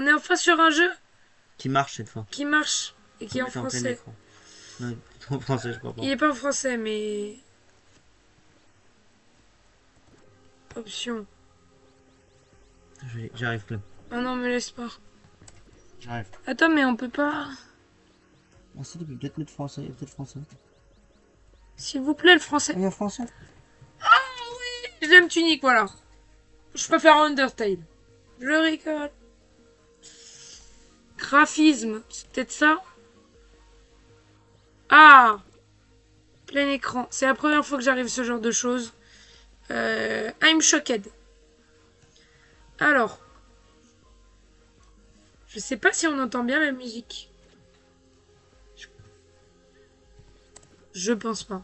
On est enfin sur un jeu Qui marche cette fois. qui marche et qui est en C'est en plein français. écran. Non, en français, je crois Il pas. est pas en français, mais... Option. J'arrive plus. Ah non, me laisse pas. J'arrive. Attends, mais on peut pas... Ah si, il peut peut-être mettre français. Il y a peut-être français. S'il vous plaît, le Ah, français. il y a français. J'aime Tunique, voilà. Je peux faire Undertale. Je rigole. Graphisme, c'est peut-être ça. Ah, plein écran. C'est la première fois que j'arrive ce genre de choses. I'm shocked. Alors, je sais pas si on entend bien la musique. Je pense pas.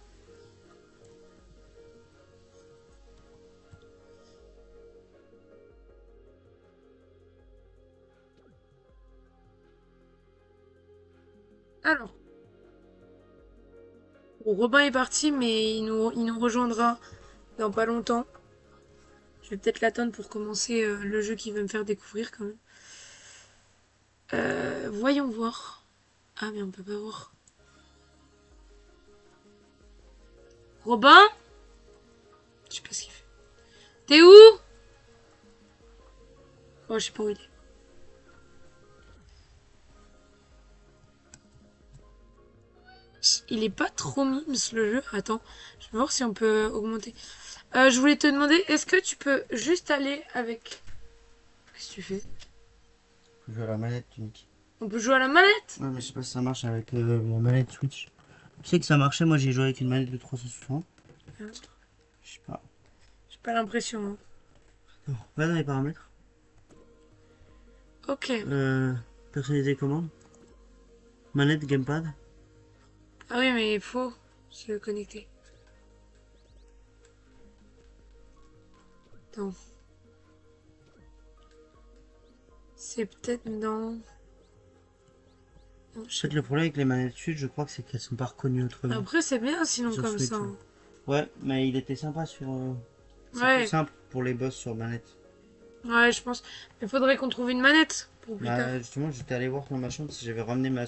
Alors, bon, Robin est parti, mais il nous rejoindra dans pas longtemps. Je vais peut-être l'attendre pour commencer le jeu qu'il veut me faire découvrir quand même. Voyons voir. Ah, mais on peut pas voir. Robin? Je sais pas ce qu'il fait. T'es où? Oh, je sais pas où il est. Il est pas trop mimes le jeu. Attends, je vais voir si on peut augmenter. Je voulais te demander, est-ce que tu peux juste aller avec... Qu'est-ce que tu fais? Je joue à la manette, Tunique. On peut jouer à la manette? Ouais, mais je sais pas si ça marche avec la manette Switch. Tu sais que ça marchait, moi j'ai joué avec une manette de 360. Hein, Je sais pas. j'ai pas l'impression. Hein. Non, va dans les paramètres. Ok. Personnaliser commande. Manette, gamepad. Ah oui, mais il faut se connecter. Attends. C'est peut-être dans... Non, En je sais fait, le problème avec les manettes Switch, je crois que c'est qu'elles sont pas reconnues pas. autrement. Après, c'est bien sinon Sur comme Switch, ça. ouais. Hein. Ouais, mais il était sympa sur. C'est plus Ouais, simple pour les boss sur manette. ouais, je pense. Il faudrait qu'on trouve une manette pour plus tard. Bah, justement, j'étais allé voir dans ma chambre si j'avais ramené ma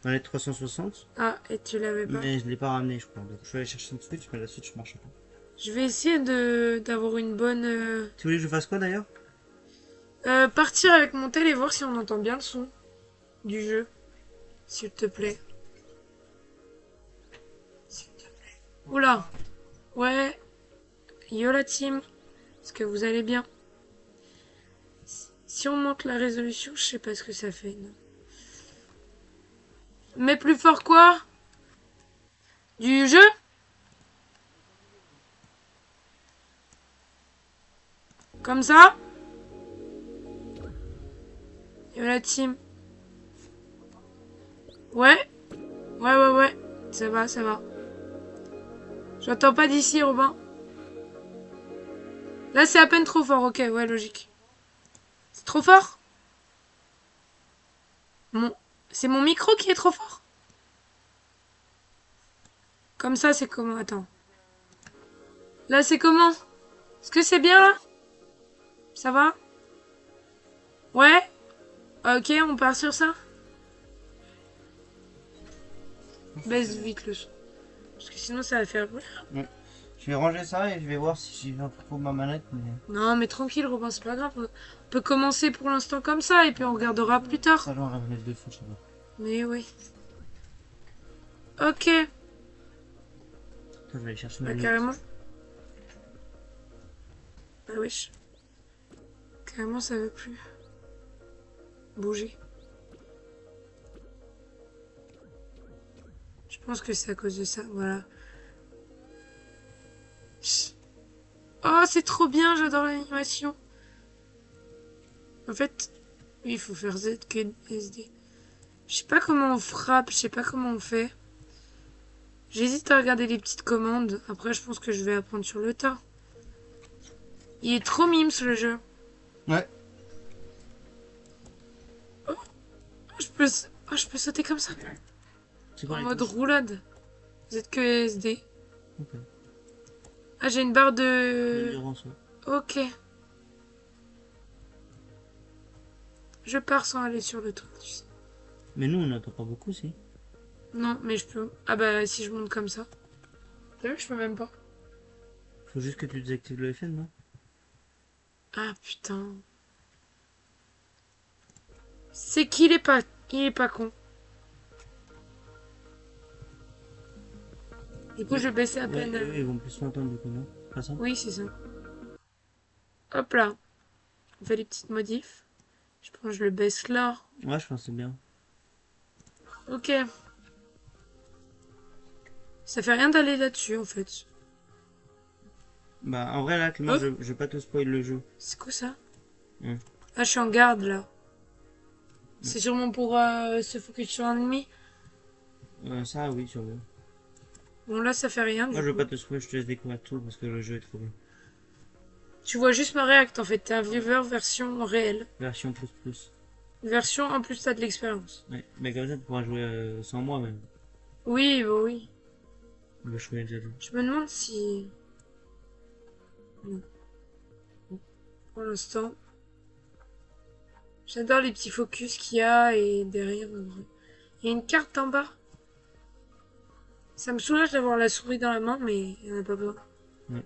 manette 360, Ah, et tu l'avais pas. mais je l'ai pas ramené, je crois. Donc, je suis allé chercher une Switch, mais la Switch marche pas. Je vais essayer de d'avoir une bonne... Tu voulais que je fasse quoi d'ailleurs? partir avec mon tel et voir si on entend bien le son du jeu. S'il te plaît. S'il te plaît. Oula. Ouais. Yo la team. Est-ce que vous allez bien? Si on monte la résolution, je sais pas ce que ça fait. Non. Mais plus fort quoi? Du jeu? Comme ça? Yo la team. Ouais. Ouais, ouais, ouais. Ça va, ça va. J'entends pas d'ici, Robin. Là, c'est à peine trop fort. Ok, ouais, logique. C'est trop fort? Mon... C'est mon micro qui est trop fort? Comme ça, c'est comment? Attends. Là, c'est comment? Est-ce que c'est bien, là? Ça va? Ouais? Ok, on part sur ça? Baisse vite le son. Parce que sinon, ça va faire bruit. Ouais. Je vais ranger ça et je vais voir si je retrouve ma manette. Mais... Non, mais tranquille, Robin, c'est pas grave. On peut commencer pour l'instant comme ça, et puis on regardera plus tard. Ça, genre la manette de fou, ça va. Mais oui. Ok. Attends, je vais aller chercher ma Bah, manette. carrément. Bah, wesh. Carrément, ça veut plus bouger. Je pense que c'est à cause de ça, voilà. Oh, c'est trop bien, j'adore l'animation. En fait, oui, il faut faire Z que SD. Je sais pas comment on frappe, je sais pas comment on fait. J'hésite à regarder les petites commandes. Après, je pense que je vais apprendre sur le tas. Il est trop mimes le jeu. Ouais. Je peux sauter comme ça. C'est quoi En les mode touches? roulade. Z que SD. Ok. Ah, j'ai une barre de... L'endurance, ouais. Ok. Je pars sans aller sur le truc, tu sais. Mais nous, on n'entend pas beaucoup, si. Non, mais je peux... Ah bah, si je monte comme ça. T'as vu, je peux même pas. Faut juste que tu désactives le FN, non? Ah, putain. C'est qu'il est pas... Il est pas con. Du coup, je vais baisser à peine... Ils vont plus m'entendre, du coup, non? Pas ça? Oui, c'est ça. Hop là. On fait les petites modifs. Je pense que je le baisse là. Ouais, je pense que c'est bien. Ok. Ça fait rien d'aller là-dessus, en fait. Bah, en vrai, là, Clément, Oh, je vais pas te spoil le jeu. c'est quoi ça? Hum. Ah, je suis en garde, là. C'est sûrement pour se focus sur l'ennemi. Ça, oui, sûrement. Bon, là, ça fait rien, Moi, du je veux coup. pas te spoil, je te laisse découvrir tout parce que le jeu est trop bien. Tu vois juste ma réact, en fait. T'es un viewer version réelle. Version plus plus. Version, en plus, t'as de l'expérience. Ouais, mais comme ça, tu pourras jouer sans moi, même. Oui, bah oui. Je connais déjà le jeu. Je me demande si... Non. Pour l'instant... J'adore les petits focus qu'il y a et derrière, en vrai. Il y a une carte en bas. Ça me soulage d'avoir la souris dans la main, mais il n'y en a pas besoin. Ouais.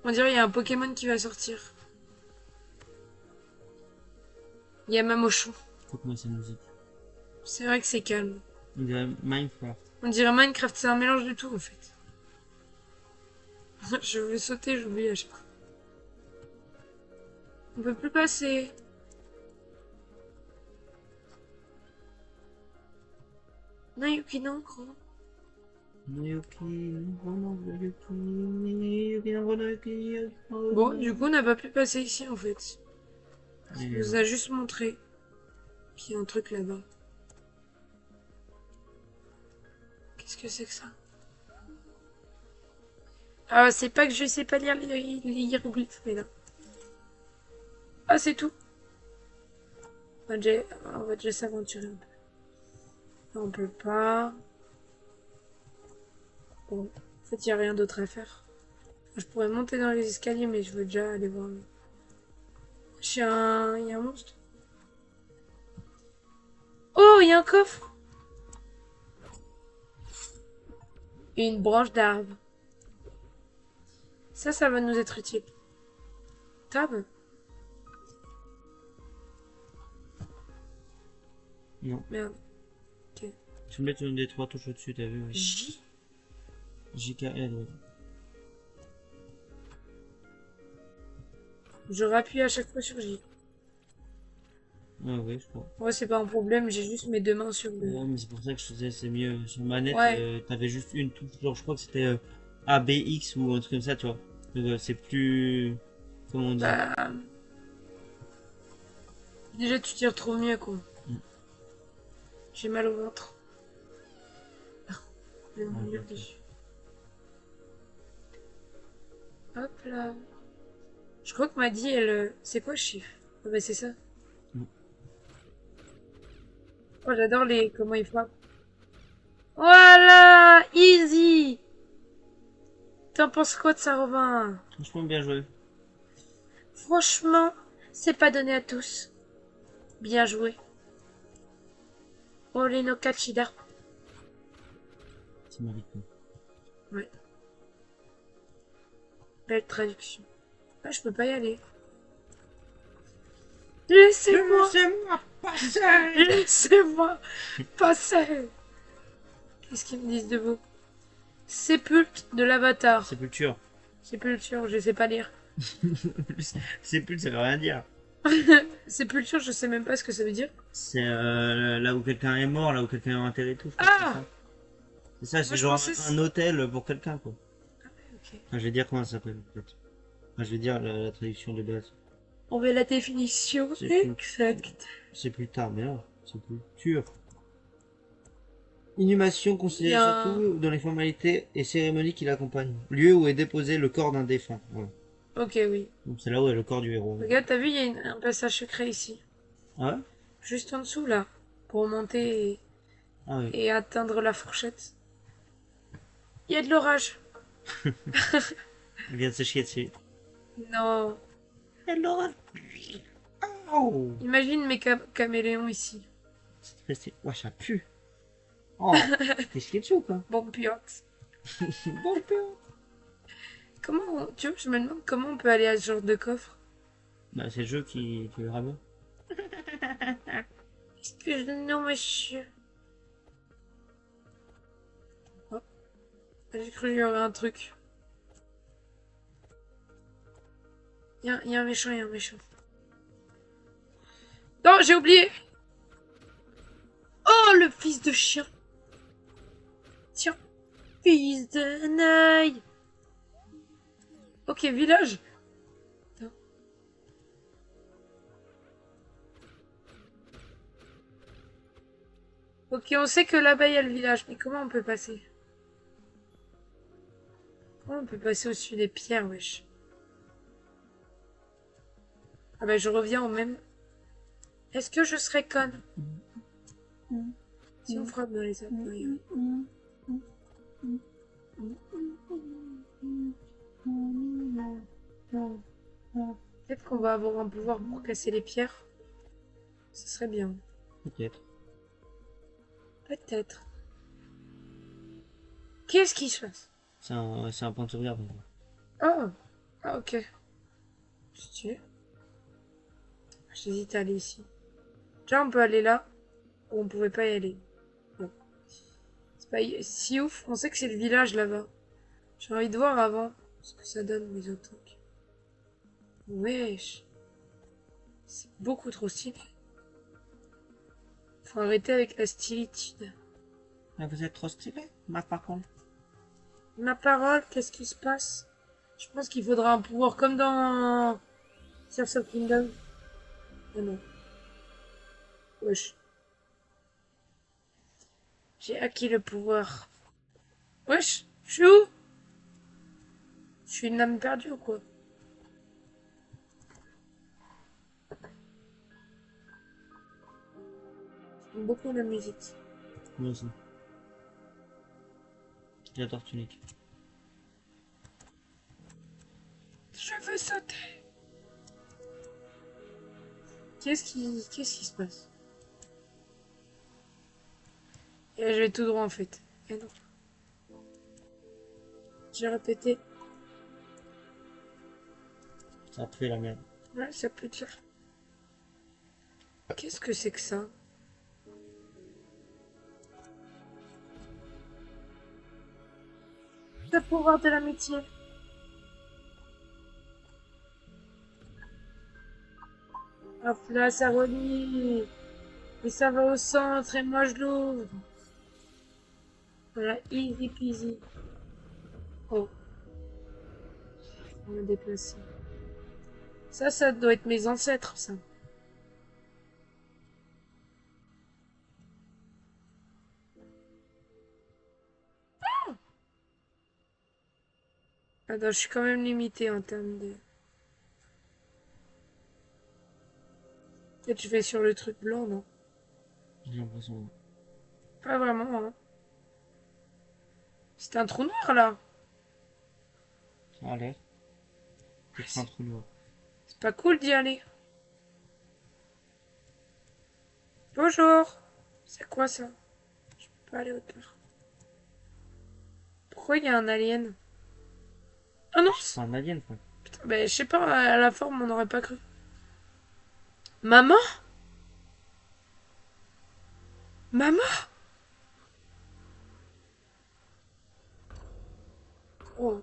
On dirait qu'il y a un Pokémon qui va sortir. Il y a Mamochou. Faut moi cette musique. C'est vrai que c'est calme. On dirait Minecraft. On dirait Minecraft, c'est un mélange de tout en fait. Je vais sauter, j'oublie à chaque fois. On peut plus passer. Nayuki non, gros. Bon, du coup, on n'a pas pu passer ici en fait. Il nous a juste montré qu'il y a un truc là-bas. Qu'est-ce que c'est que ça? Ah, c'est pas que je sais pas lire les hiéroglyphes, mais là. Ah, c'est tout. On va déjà s'aventurer un peu. Là, on peut pas. Bon, en fait, il n'y a rien d'autre à faire. Je pourrais monter dans les escaliers, mais je veux déjà aller voir. Il y a un monstre. Oh, il y a un coffre. Et une branche d'arbre. Ça va nous être utile. Tab? Non. Merde. Ok. Tu me mets une des trois touches au-dessus, t'as vu? Ouais. J? JKL, ouais. Je rappuie à chaque fois sur J. Ah ouais, je crois. Ouais, c'est pas un problème, j'ai juste mes deux mains sur le... Ouais, mais c'est pour ça que je te disais, c'est mieux. Sur manette, Ouais. t'avais juste une touche. Genre, je crois que c'était ABX ou un truc comme ça, tu vois. Donc, c'est plus. Comment on dit? Bah... Déjà, tu t'y retrouves mieux, quoi. Mm. J'ai mal au ventre. Je vais Ah, mourir ok. dessus. Hop là. Je crois que Maddy, elle... C'est quoi, chiffre? Ah bah, c'est ça. Mm. Oh, j'adore les... Comment ils frappent. Voilà! Easy! T'en penses quoi de ça, Robin? Franchement, bien joué. Franchement, c'est pas donné à tous. Bien joué. Ole no Kachida. C'est ma victoire. Ouais. Belle traduction. Ah, je peux pas y aller. Laissez-moi! Laissez-moi passer! Laissez-moi passer! Qu'est-ce qu'ils me disent de vous? Sépulte de l'avatar. Sépulture. Sépulture, je sais pas lire. Sépulture, ça veut rien dire. Sépulture, je sais même pas ce que ça veut dire. C'est là où quelqu'un est mort, là où quelqu'un est enterré et tout. Je crois que Ah! c'est ça, c'est Moi, je genre pensais un hôtel pour quelqu'un, quoi. Ok. Enfin, je vais dire comment ça s'appelle, peut-être. Enfin, je vais dire la traduction de base. On veut la définition Sépulture. exacte. C'est plus tard, mais là, sépulture. Inhumation considérée Bien. surtout dans les formalités et cérémonies qui l'accompagnent. Lieu où est déposé le corps d'un défunt. Voilà. Ok, oui. Donc c'est là où est le corps du héros. Regarde, t'as vu, il y a un passage secret ici. Ah ouais? Juste en dessous, là. Pour monter Ah oui. et atteindre la fourchette. Il y a de l'orage. Il vient de se chier dessus. Non. Elle l'aura. Oh, Imagine mes caméléons ici. c'est resté. Ouais, ça pue. Oh, t'es sketchou quoi. Bon, piox. Bon père. Tu vois, je me demande comment on peut aller à ce genre de coffre. Bah, c'est le jeu qui le ramène. Excusez-nous, monsieur. Oh, j'ai cru qu'il y aurait un truc. Il y a un méchant, il y a un méchant. Non, j'ai oublié. Oh, le fils de chien. Tiens, fils de naï. Ok, village. Attends. Ok, on sait que là-bas il y a le village, mais comment on peut passer? Comment on peut passer au-dessus des pierres, wesh? Ah bah je reviens au même. Est-ce que je serais conne si on frappe dans les appareils? Peut-être qu'on va avoir un pouvoir pour casser les pierres. Ce serait bien. Peut-être. Peut-être. Qu'est-ce qui se passe? C'est un point de sauvegarde. Oh! Ah ok. Stylé. J'hésite à aller ici. Déjà on peut aller là, ou on pouvait pas y aller. Bon. C'est pas si ouf, on sait que c'est le village là-bas. J'ai envie de voir avant ce que ça donne mes autres trucs. Wesh. C'est beaucoup trop stylé. Faut arrêter avec la stylitude. Ah, vous êtes trop stylé, ma par contre. Ma parole, qu'est-ce qui se passe? Je pense qu'il faudra un pouvoir comme dans Tears of Kingdom. Ah non. Wesh. J'ai acquis le pouvoir. Wesh, je suis où? Je suis une âme perdue ou quoi? J'aime beaucoup la musique. Moi aussi. J'adore Tunic. Je veux sauter. Qu'est-ce qui se passe? Et je vais tout droit en fait. Et non. J'ai répété. Ça a tué la mienne. Ouais, ça peut dire. Qu'est-ce que c'est que ça? Le pouvoir de l'amitié. Hop là, ça relie. Et ça va au centre et moi je l'ouvre. Voilà, easy peasy. Oh, on m'a déplacé. Ça doit être mes ancêtres, ça. Attends, je suis quand même limitée en termes de... Peut-être je vais sur le truc blanc, non? J'ai l'impression. Pas vraiment, hein. C'est un trou noir, là. Ça a l'air. Ouais, C'est un trou noir. c'est pas cool d'y aller. Bonjour. C'est quoi, ça? Je peux pas aller autre part. Pourquoi il y a un alien? Ah non! C'est un alien quoi. Putain, ben, je sais pas, à la forme, on n'aurait pas cru. Maman? Maman? Oh.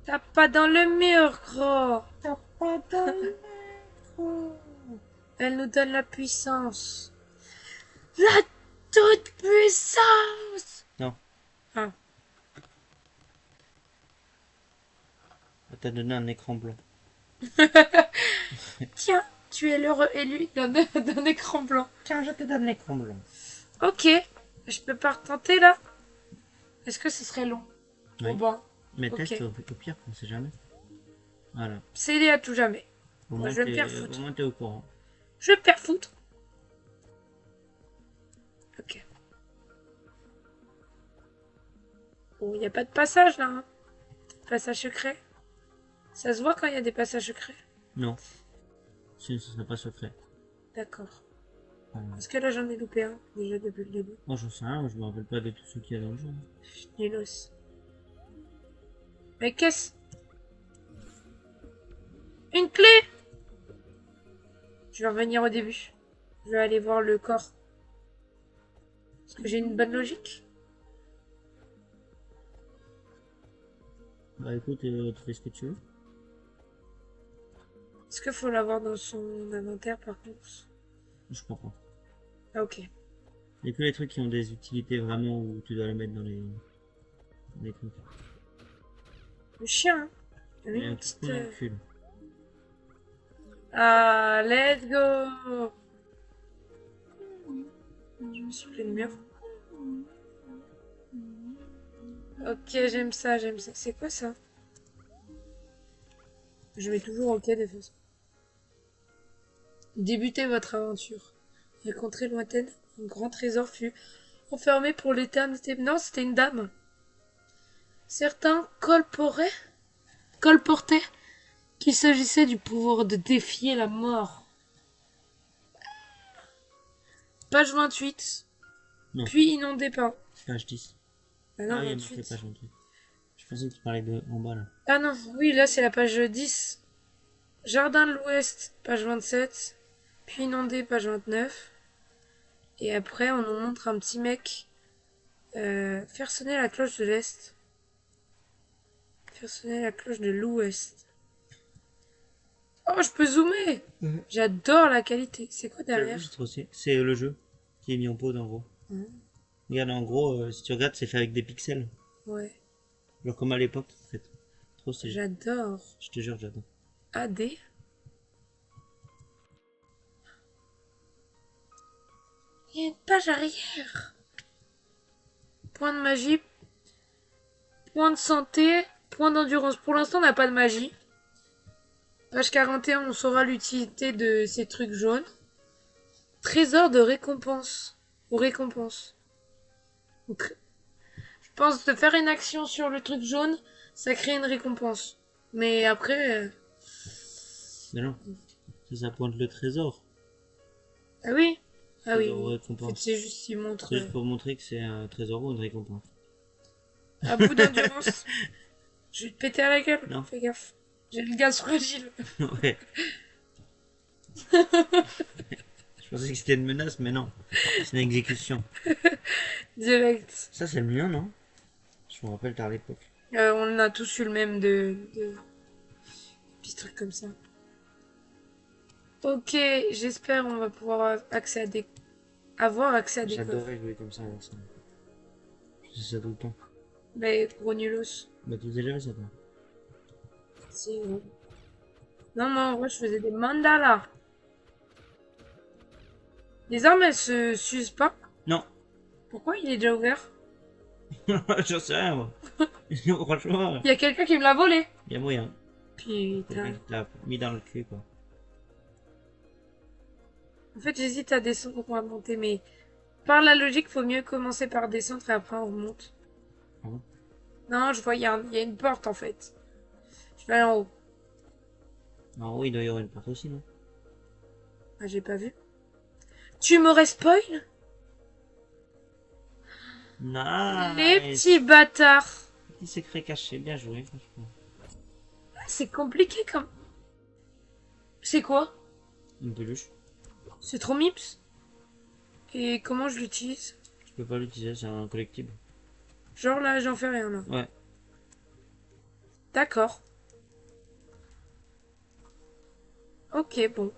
Tape pas dans le mur, gros. T'as pas de micro. Elle nous donne la puissance. La toute puissance. Non, Ah. elle t'a donné un écran blanc. Tiens, tu es l'heureux élu d'un écran blanc. Tiens, je te donne l'écran blanc. Ok. Je peux pas retenter là? Est-ce que ce serait long? Oui. Oh bon. Mais Ok. teste au pire, on sait jamais. Voilà. C'est idée à tout jamais. Au Moi, moins je vais me faire t'es foutre. au moins, t'es au courant. Je vais me faire foutre. Ok. Bon, il n'y a pas de passage là. Hein. Passage secret. Ça se voit quand il y a des passages secrets. Non. Sinon, ce serait pas secret. D'accord. Voilà. Parce que là, j'en ai loupé un, déjà depuis le début. Moi, j'en sais rien, je me rappelle pas de tout ce qu'il y a dans le jeu. Nulos. Mais qu'est-ce? Une clé! Je vais revenir au début. Je vais aller voir le corps. Est-ce que j'ai une bonne logique? Bah écoute, tu fais ce que tu veux. Est-ce qu'il faut l'avoir dans son inventaire par contre? Je comprends. Ah ok. Il y a que les trucs qui ont des utilités vraiment où tu dois les mettre dans les trucs. Le chien, hein. Il y a un Une petit petite... coup de cul. Ah, let's go! Je me suis pris le mur. Ok, j'aime ça, j'aime ça. C'est quoi ça? Je mets toujours ok de toute façon. Débutez votre aventure. La contrée lointaine, un grand trésor fut enfermé pour l'éternité. Non, c'était une dame. Certains colportaient qu'il s'agissait du pouvoir de défier la mort. Page 28. Non. Puis inondé par... Page 10. Ah non, Ah, il y a marqué 28. page 28. Je pensais que tu parlais de en bas là. Ah non, oui, là c'est la page 10. Jardin de l'Ouest, page 27. Puis inondé, page 29. Et après, on nous montre un petit mec faire sonner la cloche de l'Est. Faire sonner la cloche de l'Ouest. Oh, je peux zoomer! J'adore la qualité. C'est quoi derrière? C'est trop stylé. C'est le jeu qui est mis en pause en gros. Mhm. Regarde, en gros, si tu regardes, c'est fait avec des pixels. Ouais, Genre comme à l'époque, en fait. Trop stylé. j'adore. Je te jure, j'adore. AD. Il y a une page arrière. Point de magie. Point de santé. Point d'endurance. Pour l'instant, on n'a pas de magie. Page 41, on saura l'utilité de ces trucs jaunes. Trésor de récompense. Ou récompense. Donc, je pense de faire une action sur le truc jaune, ça crée une récompense. Mais après... Mais non, ça pointe le trésor. Ah oui. Ah oui, Trésor ou oui. En fait, récompense. c'est juste, il montre... C'est juste pour montrer que c'est un trésor ou une récompense. À bout d'endurance. Je vais te péter à la gueule. Non. Fais gaffe. J'ai le gaz fragile. Ouais. Je pensais que c'était une menace, mais non. C'est une exécution. Direct. Ça, c'est le mien, non? Je me rappelle tard à l'époque. On a tous eu le même de... petits trucs comme ça. Ok, j'espère on va pouvoir avoir accès à des coffres. J'adorais jouer comme ça avec ça. Je faisais ça tout le temps. Mais gros nulos. Bah, tu faisais jamais ça, toi. Si, gros. Non, en vrai, je faisais des mandalas. Les armes, elles se s'usent pas. Non. Pourquoi il est déjà ouvert? J'en sais rien, moi. Franchement, Il y a quelqu'un qui me l'a volé. il y a moyen. Putain. Quelqu'un qui te l'a mis dans le cul, quoi. En fait, j'hésite à descendre ou à monter, mais par la logique, faut mieux commencer par descendre et après on remonte. Ah bon? Non, je vois, il y a une porte en fait. Je vais aller en haut. En haut, il doit y avoir une porte aussi, non? Ah, j'ai pas vu. Tu m'aurais spoil? Nice. Les petits bâtards. Petit secret caché, bien joué, franchement. C'est compliqué comme. C'est quoi? Une peluche. C'est trop mips. Et comment je l'utilise? Tu peux pas l'utiliser, c'est un collectible. Genre là, j'en fais rien là. Ouais. D'accord. Ok, bon.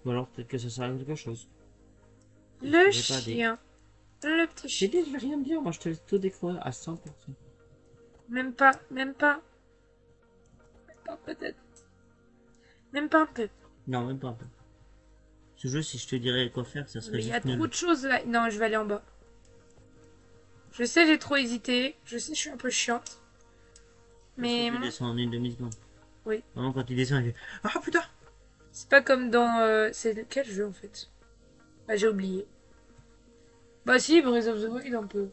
Ou alors peut-être que ça sert à quelque chose. Le Je vais pas dire. chien. Le petit J'ai chien. dit, je vais rien dire, moi je te laisse tout découvrir à 100%. Même pas, même pas. Même pas peut-être. Même pas un peu. Non, même pas un peu. Ce jeu, si je te dirais quoi faire, ça serait Mais il y a juste nul. trop de choses là. Non, je vais aller en bas. Je sais, j'ai trop hésité. Je sais, je suis un peu chiante. Mais Tu descends en une demi-seconde. oui. Vraiment, quand tu descends, il fait ah putain! C'est pas comme dans... c'est quel jeu en fait? Ah, j'ai oublié. Bah si, Breath of the Wild un peu.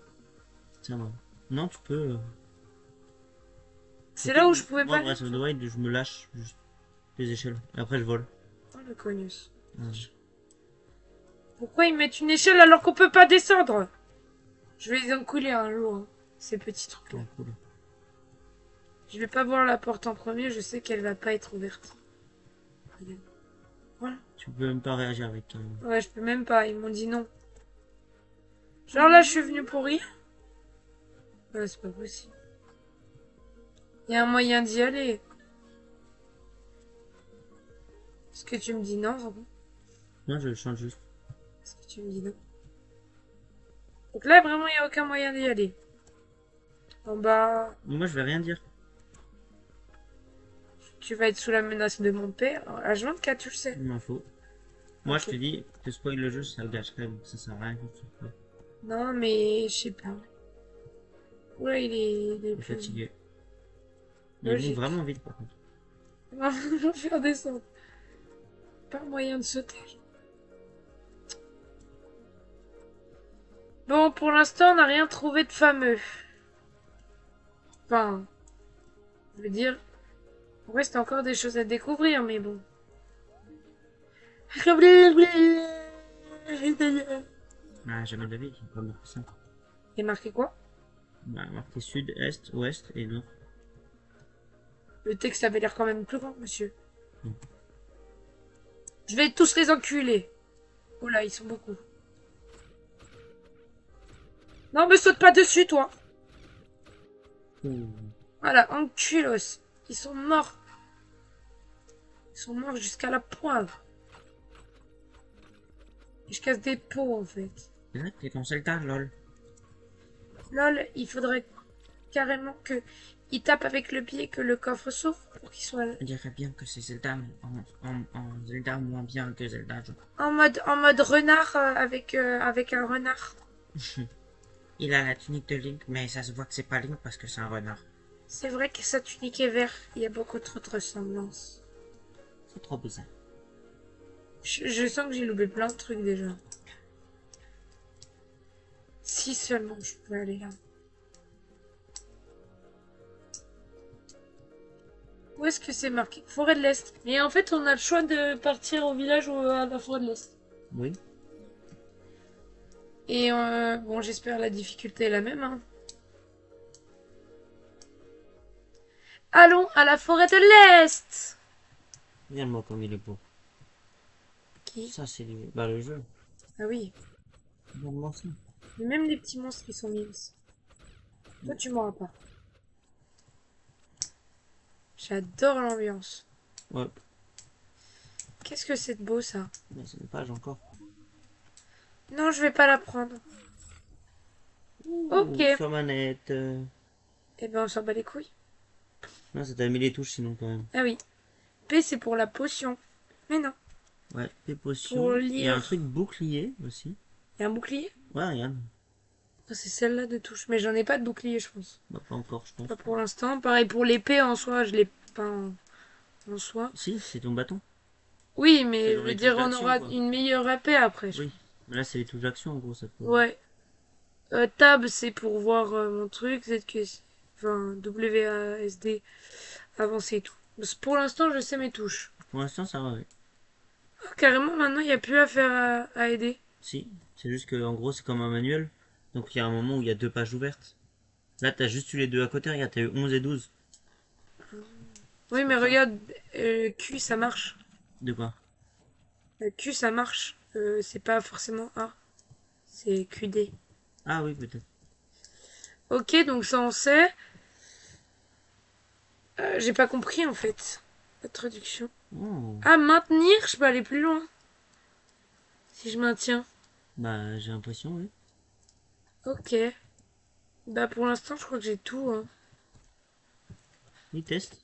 Tiens, non. Non, tu peux. C'est là où je pouvais Moi, pas... Breath of the Wild, je me lâche juste les échelles. Et après, je vole. le cognos. Ouais. Pourquoi ils mettent une échelle alors qu'on peut pas descendre? Je vais les enculer un jour, hein, ces petits trucs-là. Ouais, cool. Je vais pas voir la porte en premier, je sais qu'elle va pas être ouverte. Regarde. Voilà. Tu peux même pas réagir avec ton... Ouais, je peux même pas, ils m'ont dit non. Genre là, je suis venue pour rire. Ouais, c'est pas possible. Il y a un moyen d'y aller. Est-ce que tu me dis non, Robin? Non, je le change juste. Est-ce que tu me dis non? Donc là, vraiment, il n'y a aucun moyen d'y aller. En bas, Moi, je vais rien dire. tu vas être sous la menace de mon père. H24, tu le sais. Il m'en faut. Moi, Ok. je te dis, te spoil le jeu, ça le gâcherait, donc ça sert à rien. Non, mais je sais pas. Ouais, il est Je suis plus... fatigué. Il Logique. monte vraiment vite, par contre. Non, je vais faire descendre. Pas moyen de sauter. Bon, pour l'instant, on n'a rien trouvé de fameux. Enfin, je veux dire, il reste encore des choses à découvrir, mais bon. Ah, jamais de la vie, j'ai pas marqué ça. Il est marqué quoi? Bah, marqué sud, est, ouest et nord. Le texte avait l'air quand même plus grand, monsieur. Mm. Je vais tous les enculer. Oh là, ils sont beaucoup. Non, me saute pas dessus, toi. Ouh. Voilà, enculos. Ils sont morts. Ils sont morts jusqu'à la poivre. Et je casse des pots, en fait. C'est vrai que t'es ton Zelda, lol. Lol, il faudrait carrément que il tape avec le pied que le coffre s'ouvre pour qu'il soit Je dirais bien que c'est Zelda, mais en Zelda moins bien que Zelda, genre. en mode renard avec un renard. Il a la tunique de Link, mais ça se voit que c'est pas Link parce que c'est un renard. C'est vrai que sa tunique est verte. Il y a beaucoup trop de ressemblances. C'est trop bizarre. Je sens que j'ai loupé plein de trucs déjà. Si seulement je pouvais aller là. Où est-ce que c'est marqué? Forêt de l'Est. Et en fait, on a le choix de partir au village ou à la forêt de l'Est. Oui. Et bon, j'espère la difficulté est la même. Hein. Allons à la forêt de l'Est. Regarde-moi comme il est beau. Qui? Ça, c'est bah, le jeu. Ah oui. Regarde-moi ça. Même les petits monstres qui sont mimes. Toi, tu m'auras pas. J'adore l'ambiance. Ouais. Qu'est-ce que c'est de beau ça? Mais c'est une page encore. Non, je vais pas la prendre. Ok. Sur manette. Eh ben, on s'en bat les couilles. Non, ça t'a mis les touches sinon quand même. Ah oui. P, c'est pour la potion. Mais non. Ouais, des potions. Pour Il y a un lire. truc bouclier aussi. Il y a un bouclier? Ouais, regarde. Ah, c'est celle-là de touche. Mais j'en ai pas de bouclier, je pense. Bah, pas encore, je pense. Pas pour l'instant. Pareil pour l'épée en soi, je l'ai pas en soi. Si, c'est ton bâton. Oui, C'est mais je dans veux les dire, touches on d'action, aura quoi. une meilleure épée après. Oui. Mais là, c'est les touches d'action en gros, ça peut. Ouais. Tab, c'est pour voir mon truc. ZQS. Enfin, WASD. Avancer et tout. Pour l'instant, je sais mes touches. Pour l'instant, ça va, ouais. Ah, carrément, maintenant, il n'y a plus à faire à aider. Si, c'est juste que en gros, c'est comme un manuel. Donc il y a un moment où il y a deux pages ouvertes. Là, t'as juste eu les deux à côté, regarde, t'as eu 11 et 12. Oui, mais pour ça. regarde, Q, ça marche. De quoi? Q, ça marche. C'est pas forcément A. C'est QD. Ah oui, peut-être. Ok, donc ça, on sait. J'ai pas compris, en fait. La traduction. Oh. Ah, maintenir, je peux aller plus loin. Si je maintiens. Bah, j'ai l'impression, oui. Ok. Bah, pour l'instant, je crois que j'ai tout. Hein. Il teste.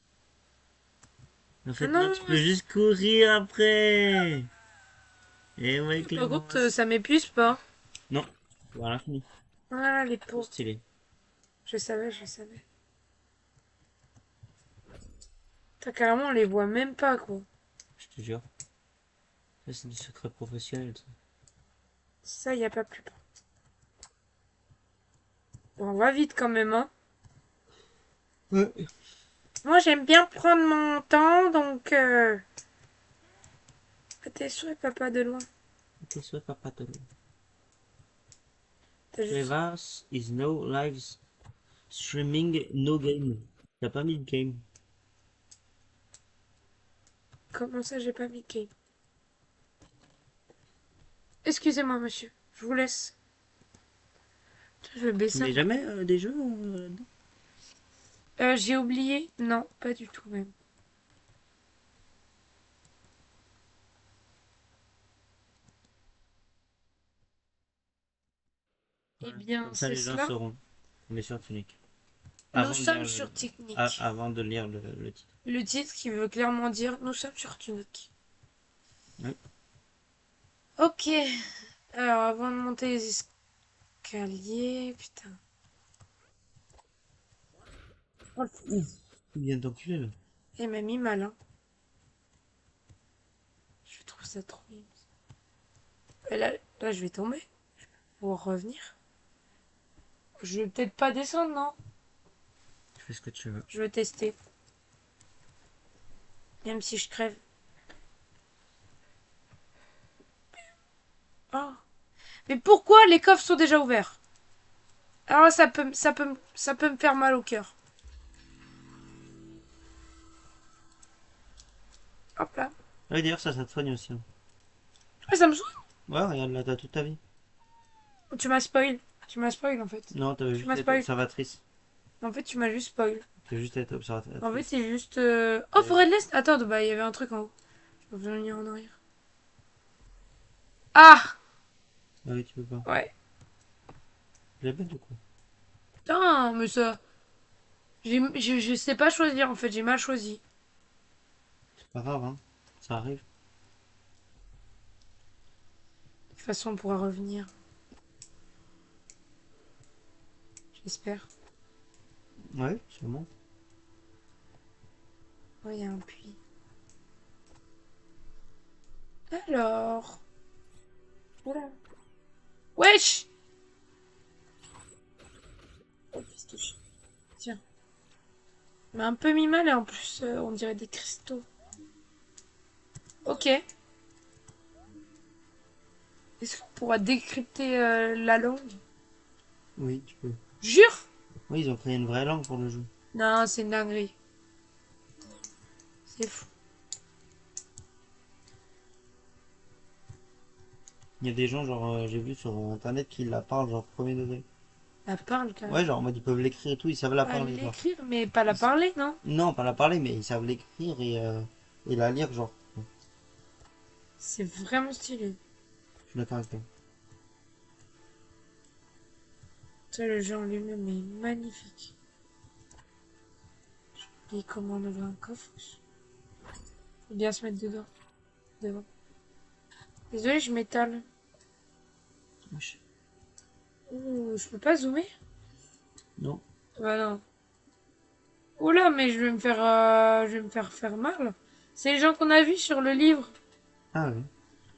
En fait, Ah non, non, tu peux juste courir après. Et ouais, par Clémence. contre, ça m'épuise pas. Non, voilà, fini. Voilà, les Trop pots. stylé. Je savais, je savais. Putain, carrément, on les voit même pas, quoi. Je te jure. Ça, c'est du secret professionnel, ça. Ça, y a pas plus. Bon, on va vite quand même, hein. Ouais. Moi, j'aime bien prendre mon temps, donc... tes souhaits, papa, de loin. Tes souhaits, papa, de loin. T'as juste... Revas is no live streaming, no game. T'as pas mis de game. Comment ça, j'ai pas mis de game? Excusez-moi, monsieur. Je vous laisse. Je vais Tu baisser mets un jamais des jeux là-dedans? J'ai oublié. Non, pas du tout même. Eh bien, Comme ça, c'est les gens cela. sauront. On est sur Tunic. Nous Avant de sommes lire sur Technique. avant de lire le titre. Le titre qui veut clairement dire nous sommes sur Tunic. Oui. Ok. Alors, avant de monter les escaliers... Putain. Oh, Tu viens d'enculer là. elle m'a mis mal, hein. Je trouve ça trop mignon. Et là, je vais tomber. Pour revenir. Je vais peut-être pas descendre, non? Tu fais ce que tu veux. Je veux tester. Même si je crève. Oh. Mais pourquoi les coffres sont déjà ouverts? Alors ça peut me faire mal au cœur. Hop là. Ouais, d'ailleurs, ça te soigne aussi. Hein. Ouais, ça me saoule. Ouais, regarde là, t'as toute ta vie. Tu m'as spoil. Tu m'as spoil en fait. Non, t'avais Tu juste m'as été spoil. observatrice. En fait, tu m'as juste spoil. T'as juste été observatrice. En fait, c'est juste. Oh, forêt de l'Est. Attends, bah il y avait un truc en haut. Je peux venir en arrière. Ah! Ah oui, tu peux pas. Ouais. J'ai bête du coup. Putain, mais ça. Je sais pas choisir en fait, j'ai mal choisi. C'est pas grave, hein. Ça arrive. De toute façon, on pourra revenir. J'espère. Ouais, sûrement. Oh, il y a un puits. Alors. Voilà. Wesh! Oh, fils de chien. Tiens. Il m'a un peu mis mal et en plus, on dirait des cristaux. Ok. Est-ce qu'on pourra décrypter la langue? Oui, tu peux. Jure? Oui, ils ont créé une vraie langue pour le jeu. Non, c'est une dinguerie. C'est fou. Il y a des gens, genre, j'ai vu sur internet qui la parlent, genre, premier degré. La parle quand Ouais, même. genre, en mode, ils peuvent l'écrire et tout, ils savent la Pas parler, genre. l'écrire, mais pas la parler, non? Non, pas la parler, mais ils savent l'écrire et la lire, genre. C'est vraiment stylé. Je suis d'accord avec toi. Tu sais, le jeu en lui-même est magnifique. Et comment on ouvre un coffre? Faut bien se mettre dedans. Devant. Désolé, je m'étale. Wesh. Ouh, je peux pas zoomer? Non. Bah non. Oula, mais je vais me faire faire mal. C'est les gens qu'on a vus sur le livre. Ah oui.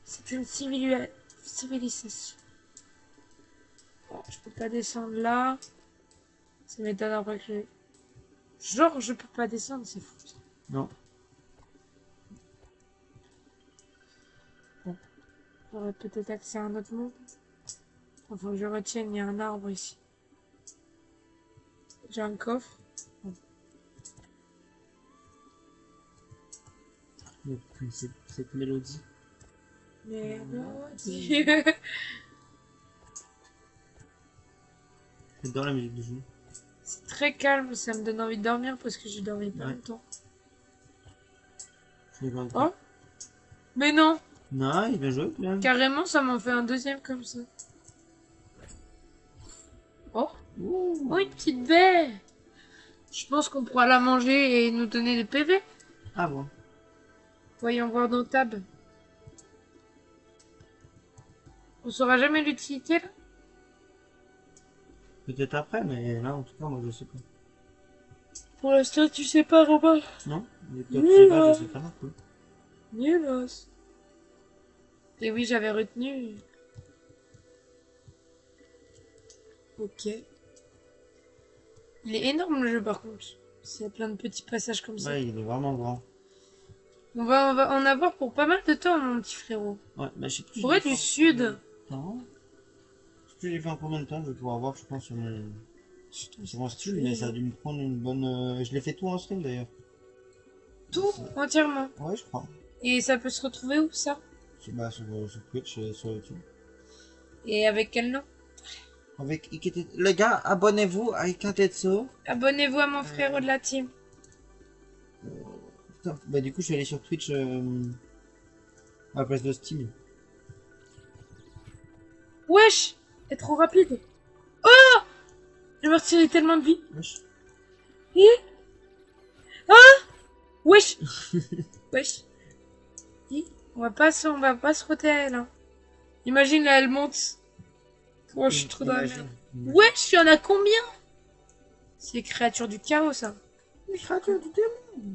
C'est une civilisation. Bon, je peux pas descendre là. Ça m'étonne après que genre, je peux pas descendre, c'est fou. Ça. Non. Bon, j'aurais peut-être accès à un autre monde. Il faut que je retienne, il y a un arbre ici. J'ai un coffre. Bon. Cette mélodie. Mélodie. J'adore la musique du jeu. C'est très calme, ça me donne envie de dormir parce que j'ai dormi pas Ouais. longtemps. Je suis d'accord avec toi. Oh, mais non, Non, il va jouer, quand même. carrément, ça m'en fait un deuxième comme ça. Oh, Ouh. oh, une petite baie. Je pense qu'on pourra la manger et nous donner des PV. Ah bon. Voyons voir nos tables. On saura jamais l'utilité là. Peut-être après, mais là, en tout cas, moi, je sais pas. Pour l'instant, tu sais pas, Robin. Non, mais peut-être je sais pas, je sais pas non plus. Nulos. Et oui, j'avais retenu. Ok. Il est énorme le jeu par contre. Il y a plein de petits passages comme ça. Ouais, il est vraiment grand. On va en avoir pour pas mal de temps, mon petit frérot. Ouais, bah je sais plus. Forêt du Sud. Temps. Je sais plus, j'ai fait en combien de temps, je vais pouvoir voir, je pense, sur mon style, mais ça a dû me prendre une bonne. Je l'ai fait tout en stream d'ailleurs. Tout, entièrement. Ouais, je crois. Et ça peut se retrouver où, ça? Bah, sur Twitch et sur YouTube. Et avec quel nom? Avec Iketetsu. Les gars, abonnez-vous à Iketetsu. Abonnez-vous à mon frérot de la team. Putain, bah du coup, je suis allé sur Twitch à la place de Steam. Wesh! T'es trop rapide. Oh! Je vais retirer tellement de vie. Wesh. Et... Ah! Wesh! Wesh. Et on va pas se roter à elle, hein. Imagine, là, elle monte. Oh, je suis trop dans la merde. Wesh, il y en a combien? C'est les créatures du chaos, ça. Les créatures du démon.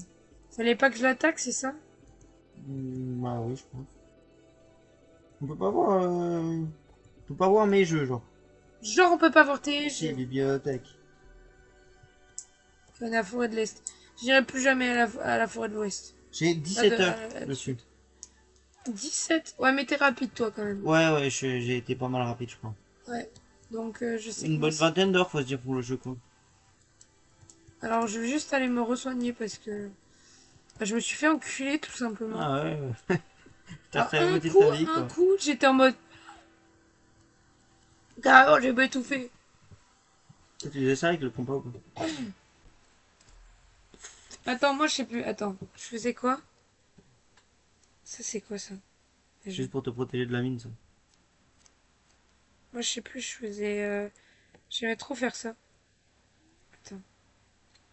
Fallait pas que je l'attaque, c'est ça? Bah oui, je pense. On peut pas voir. On peut pas voir mes jeux, genre. Genre, on peut pas voir tes Si, jeux. bibliothèque. On est à la forêt de l'Est. J'irai plus jamais à la forêt de l'Ouest. J'ai 17 heures à dessus. 17? Ouais, mais t'es rapide, toi, quand même. Ouais, ouais, j'ai été pas mal rapide, je crois. Ouais. Donc, je sais Une comment bonne c'est. vingtaine d'heures, faut se dire, pour le jeu, quoi. Alors, je vais juste aller me re-soigner parce que bah, je me suis fait enculer, tout simplement. Ah ouais, ouais. T'as fait la Un moitié de coup, ta vie, un quoi. coup, j'étais en mode. Carrément, j'ai pas étouffé. Tu faisais ça avec le compas ou quoi? Attends, moi, je sais plus. Attends, je faisais quoi? Ça, c'est quoi, ça? Déjà. Juste pour te protéger de la mine, ça. Moi, je sais plus, je faisais. J'aimais trop faire ça. Attends,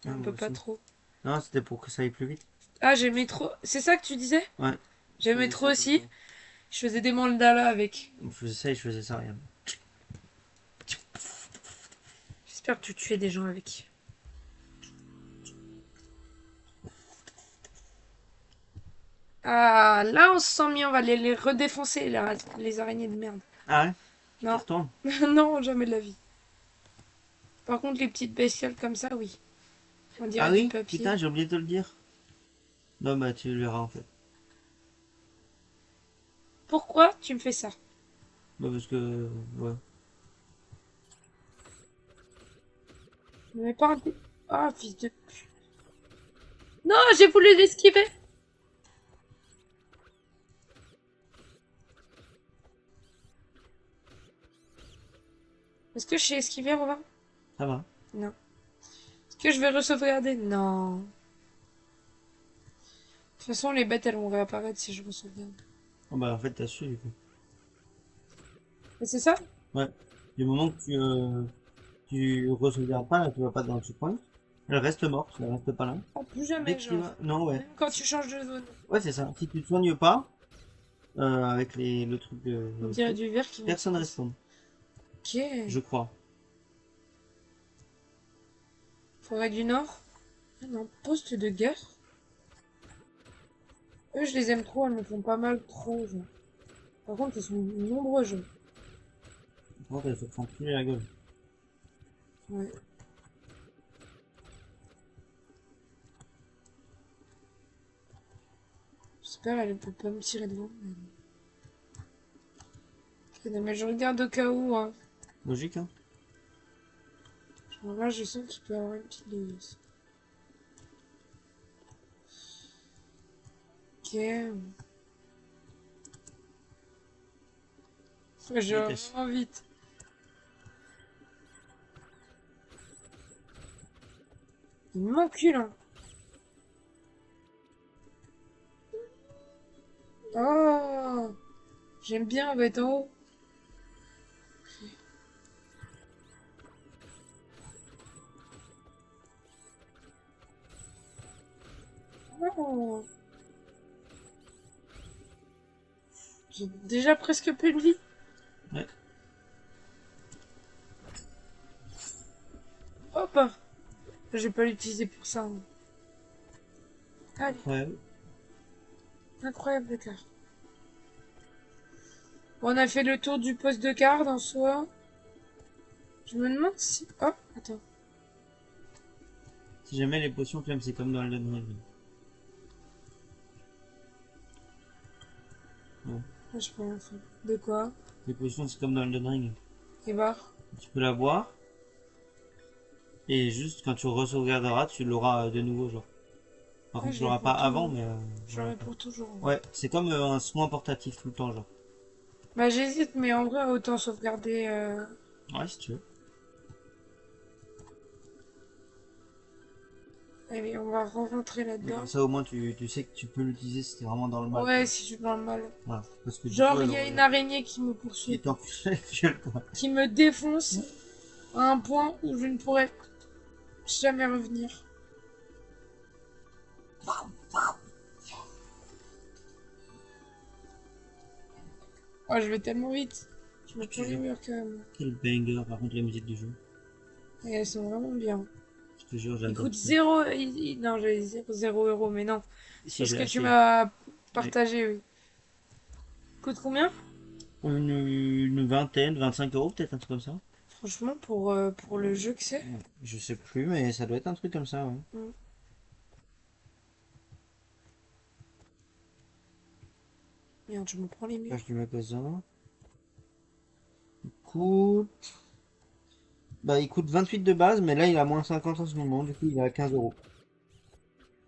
Ah, on moi peut pas aussi. trop. Non, c'était pour que ça aille plus vite. Ah, j'aimais trop. C'est ça que tu disais? Ouais. J'aimais Je trop faisais ça tout le aussi. temps. Je faisais des mandalas avec. Je faisais ça et je faisais ça, regarde. J'espère que tu tuais des gens avec. Ah, là, on se sent mieux. On va les redéfoncer, les araignées de merde. Ah ouais? Tu Non, retournes? non, jamais de la vie. Par contre, les petites bestioles comme ça, oui. On dirait Ah du oui? papier. Putain, j'ai oublié de te le dire. Non, bah tu le verras en fait. Pourquoi tu me fais ça? Bah parce que... Ouais. Ne mets pas un coup. Ah, fils de pute. Non, j'ai voulu l'esquiver. Est-ce que je sais esquiver, Robin? Ça va. Non. Est-ce que je vais re-sauvegarder? Non. De toute façon, les bêtes, elles vont réapparaître si je re-sauvegarde. Oh, bah en fait t'as su du coup. Mais c'est ça? Ouais. Du moment que tu re-sauvegardes pas, là, tu vas pas dans le checkpoint. Elle reste morte, elle reste pas là. Ah, plus Dès jamais, que tu genre. vas... Non, ouais. Même quand tu changes de zone. Ouais, c'est ça. Si tu te soignes pas, avec le truc de... On dirait du verre qui... Personne respawn, Ok. je crois. Forêt du Nord. Ah non, poste de guerre. Eux, je les aime trop, elles me font pas mal trop, genre. Par contre, ils sont nombreux, genre. Par contre, elle se prend plus la gueule. Ouais. J'espère qu'elle peut pas me tirer devant. Mais... Non, mais je regarde au cas où, hein. Logique, hein? Genre là, je sens qu'il peut y avoir une petite déviation. Ok. Je vais Vitesse. vraiment vite. Il m'encule, hein. Oh! J'aime bien, on va être en haut. Oh. J'ai déjà presque plus de vie. Ouais. Hop! Je vais pas l'utiliser pour ça, hein. Allez, Ouais. incroyable le carte. Bon, on a fait le tour du poste de garde en soi. Je me demande si... Oh, attends. Si jamais les potions, quand même, c'est comme dans Elden Ring. Je peux rien faire. De quoi? Les potions, c'est comme dans Elden Ring. Et bah, Tu peux la boire, et juste quand tu re-sauvegarderas, tu l'auras de nouveau, genre. Par contre, je tu l'ai l'auras pour pas avant, toujours. mais... J'en voilà, ai quoi. pour toujours. Ouais, c'est comme un soin portatif tout le temps, genre. Bah, j'hésite, mais en vrai, autant sauvegarder. Ouais, si tu veux. Allez, on va rentrer Mais là-dedans. comme ça, au moins, tu sais que tu peux l'utiliser si t'es vraiment dans le mal, Ouais, quoi. si je suis dans le mal. Voilà. Parce que du coup, Genre, il elle y a une aurait... araignée qui me Qui poursuit, t'enfile la gueule, quoi. qui me défonce à un point où je ne pourrais jamais revenir. Oh, je vais tellement vite. Je me prends les murs quand même. Quel banger, par contre, la musique du jeu. Et elles sont vraiment bien. Je te jure, Il j'adore coûte ça. 0. Non, j'allais dire 0 €, mais non. Si, Parce je l'ai que tu acheté. m'as Oui. partagé, oui. Coûte combien? Une vingtaine, 25 € peut-être, un truc comme ça. Franchement, pour le jeu que c'est. Ouais. Je sais plus, mais ça doit être un truc comme ça, ouais. Mm. Merde, je me prends les murs. Page du magasin. Coûte... Bah, il coûte 28 de base, mais là, il a moins 50 en ce moment, du coup, il est à 15 €.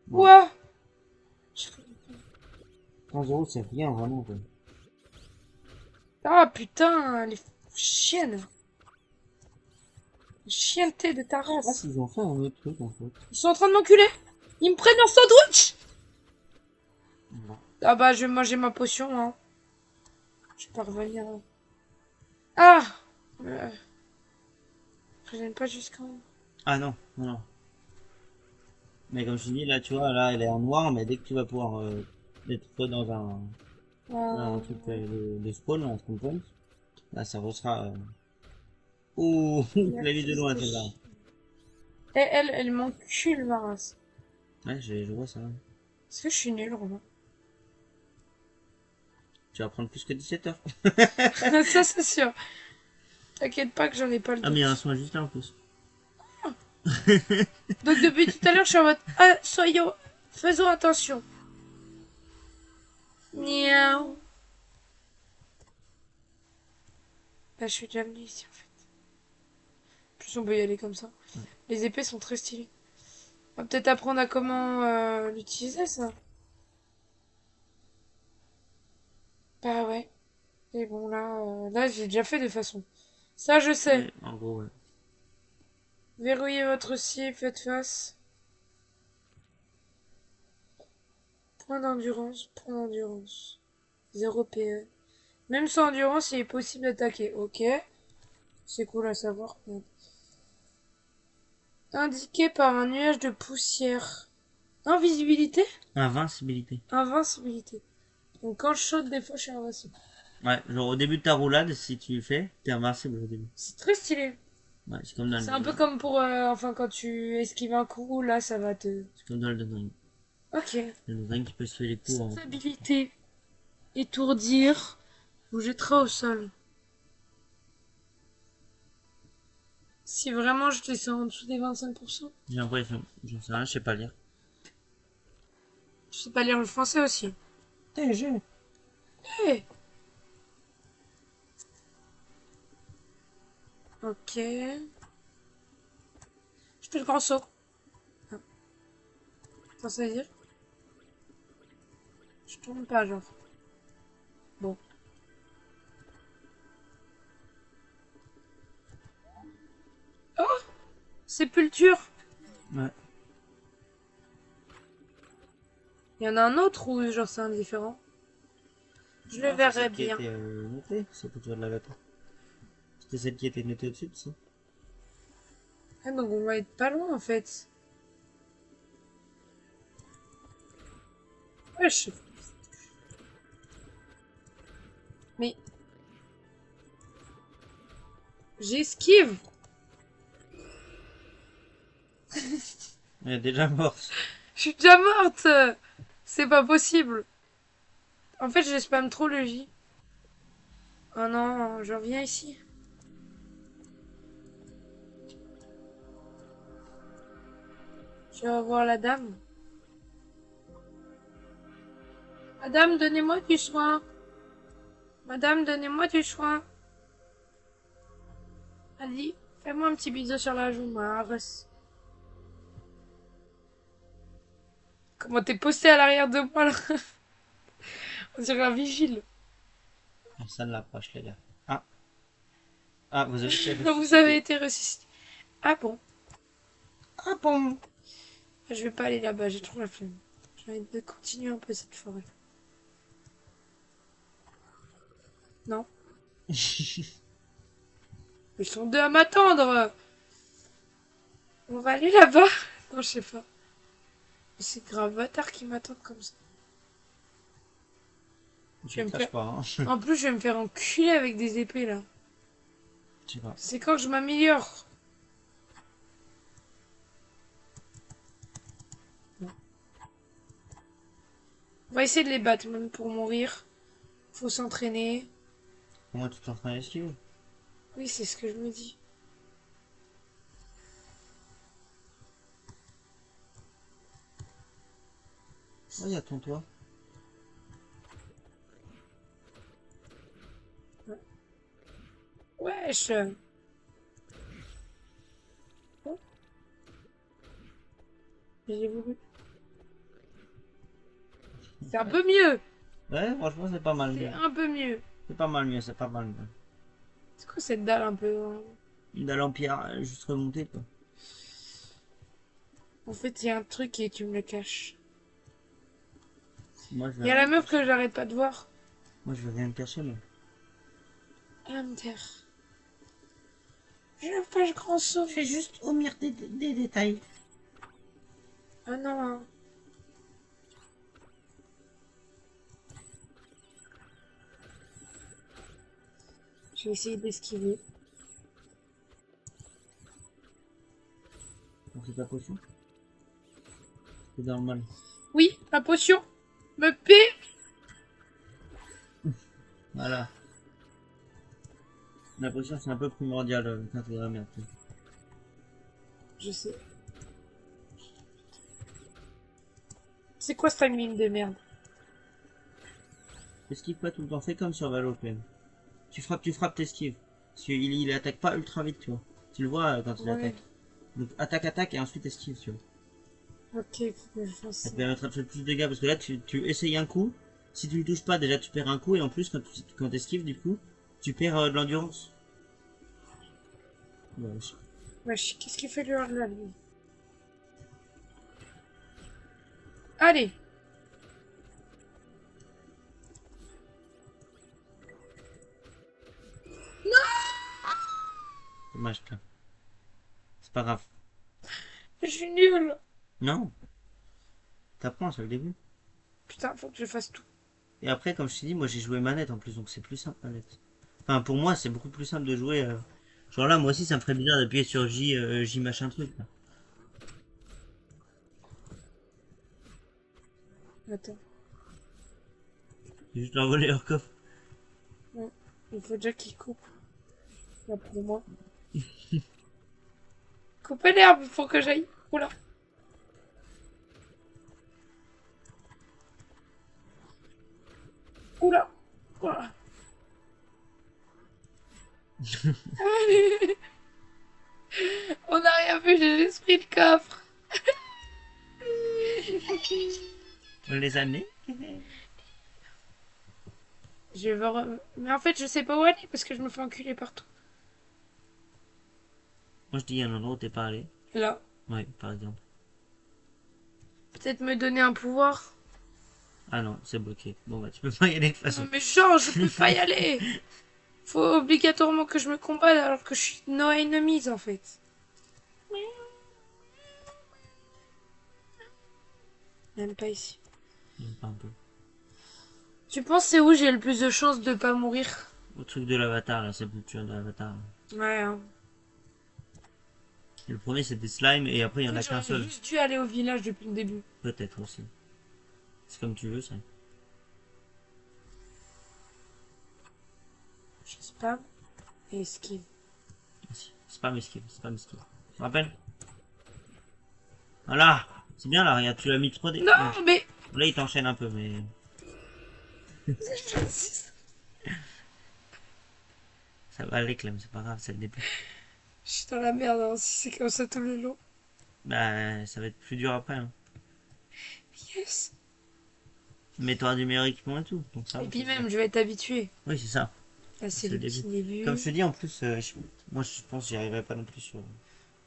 Voilà. Quoi? 15 €, c'est rien, vraiment, quoi. Ah putain, les chiennes. Les chiennetés de ta Je sais pas race. s'ils ont fait un autre truc, en fait. Ils sont en train de m'enculer. Ils me prennent en sandwich. Non. Ah bah, je vais manger ma potion, hein. Je peux revenir. Ah je viens pas jusqu'en haut. Ah non, non, non. Mais comme je dis, là, tu vois, là, elle est en noir, mais dès que tu vas pouvoir être dans un truc de spawn, en spawn point, là, ça sera... Ouh, La la vie de fils loin, de celle-là. chi- Et elle m'encule, ma race. Ouais, je vois ça. Est-ce que je suis nulle, Romain? Tu vas prendre plus que 17 heures. Ça, c'est sûr. T'inquiète pas que j'en ai pas le Ah, mais il y a un doute. soin juste là, en plus. Donc, depuis tout à l'heure, je suis en mode... Ah, soyons... Faisons attention. Miaou. Bah, je suis déjà venue ici, en fait. En plus, on peut y aller comme ça. Les épées sont très stylées. On va peut-être apprendre à comment l'utiliser, ça. Bah ouais. Et bon, là j'ai déjà fait de façon. Ça, je sais. Ouais, en gros, ouais. Verrouillez votre cible, faites face. Point d'endurance, point d'endurance. 0 PE. Même sans endurance, il est possible d'attaquer. Ok. C'est cool à savoir. Indiqué par un nuage de poussière. Invisibilité? Invincibilité. Invincibilité. Donc quand je saute, des fois, je suis invincible. Ouais, genre au début de ta roulade, si tu le fais, t'es invincible au début. C'est très stylé. Ouais, c'est comme dans C'est le... un peu comme pour... enfin, quand tu esquives un coup, là, ça va te... C'est comme dans le Elden Ring. Ok. Le Ring qui peut se faire les coups en... Stabilité. Étourdir. Vous jettera au sol. Si vraiment je descends en dessous des 25%. J'ai l'impression, j'en sais rien, je sais pas lire. Je sais pas lire le français aussi. TG. Hey. Ok. Je fais le grand saut. Ah. Attends, ça veut dire je tourne pas, genre. Bon. Oh, sépulture. Ouais. Il y en a un autre ou genre c'est indifférent? Je le verrai bien. C'était noté, c'est pour toi de la bâton. C'était celle qui était notée au-dessus, ça. Ah, donc on va être pas loin en fait. Ouais, je sais. Mais j'esquive. Elle est déjà morte. Je suis déjà morte. C'est pas possible. En fait, je spam trop le J. Oh non, je reviens ici. Je vais voir la dame. Madame, donnez-moi du soin. Madame, donnez-moi du choix. Allez, fais-moi un petit bisou sur la joue, moi, Russ. Comment t'es posté à l'arrière de moi, là? On dirait un vigile. Personne l'approche, les gars. Ah, ah, vous avez été Vous avez ressuscité. été ressuscité. Ah bon? Ah bon. Je vais pas aller là-bas, j'ai trop la flemme. J'ai envie de continuer un peu cette forêt. Non? Ils sont deux à m'attendre. On va aller là-bas. Non, je sais pas. C'est grave bâtard qui m'attendent comme ça. Je Tu vais te me lâches faire... pas, hein. En plus, je vais me faire enculer avec des épées, là. Je sais pas. C'est quand que je m'améliore? On va essayer de les battre, même pour mourir. Faut s'entraîner. Comment tu t'entraînes à esquiver? Oui, c'est ce que je me dis. Oh, y a ton toit. Wesh. Oh, j'ai voulu. C'est un peu mieux. Ouais, franchement, c'est pas mal C'est mieux. un peu mieux. C'est pas mal mieux, c'est pas mal mieux. C'est quoi cette dalle un peu, hein? Une dalle en pierre, juste remontée, quoi. En fait, il y a un truc et tu me le caches. Moi, je Il vais y a la rien meuf cacher. que j'arrête pas de voir. Moi, je vais rien me cacher, moi. Elle va me dire. Je fais grand saut. Fais juste omettre des détails. Ah non, hein. Je vais essayer d'esquiver. Donc, c'est ta potion. C'est normal. Oui, la potion me paie. Voilà. La potion, c'est un peu primordial quand tu la merde. Je sais. C'est quoi cette mine de merde? Esquive pas tout le temps, fais comme sur Valoplen. Tu frappes, t'esquives. Parce qu'il attaque pas ultra vite, tu vois. Tu le vois quand il Ouais. attaque. Donc attaque et ensuite esquive, tu vois. Ok, faut que je fasse Ça ça. te permettra de faire plus de dégâts parce que là, tu essayes un coup. Si tu le touches pas, déjà tu perds un coup et en plus, quand t'esquives, du coup, tu perds de l'endurance. Ouais, Wesh, qu'est-ce qu'il fait là, lui? Allez. dommage, putain. C'est pas grave. Je suis nulle. Non. T'apprends, c'est le début. Putain, faut que je fasse tout. Et après, comme je t'ai dit, moi j'ai joué manette en plus, donc c'est plus simple manette. Enfin, pour moi, c'est beaucoup plus simple de jouer. Genre là, moi aussi, ça me ferait bizarre d'appuyer sur J machin truc. Là. Attends. J'ai juste envolé leur coffre. Non, il faut déjà qu'il coupe. Là, pour moi. Coupez l'herbe, faut que j'aille. Oula. Oula. Oula. On n'a rien vu, j'ai juste pris le coffre. Les années. Je vais voir... Mais en fait, je sais pas où aller parce que je me fais enculer partout. Moi je dis un endroit où t'es pas allé. Là. Ouais, par exemple. Peut-être me donner un pouvoir. Ah non, c'est bloqué. Bon bah tu peux pas y aller de toute Non façon. mais genre, je peux pas y aller. Faut obligatoirement que je me combatte alors que je suis no enemies en fait. Même pas ici. Pas un peu. Tu penses c'est où j'ai le plus de chances de pas mourir? Au truc de l'avatar là, c'est le tueur de l'avatar. Ouais, hein. Et le premier c'était slime et après il y en a qu'un J'aurais seul. juste dû aller au village depuis le début. Peut-être aussi. C'est comme tu veux ça. Je spam et esquive. Spam esquive, spam esquive. Tu te rappelles? Voilà. C'est bien là, regarde, tu l'as mis 3D. Non mais... Là il t'enchaîne un peu mais... Ça va aller, Clem, c'est pas grave, c'est le début. Je suis dans la merde hein, si c'est comme ça tout le long. Bah, ça va être plus dur après. Hein. Yes. Mais t'auras du meilleur équipement et tout, donc ça Et va. puis même, je vais être habitué. Oui, c'est ça. Là, c'est C'est le le petit début. Comme début. je te dis, en plus, moi je pense que j'y arriverai pas non plus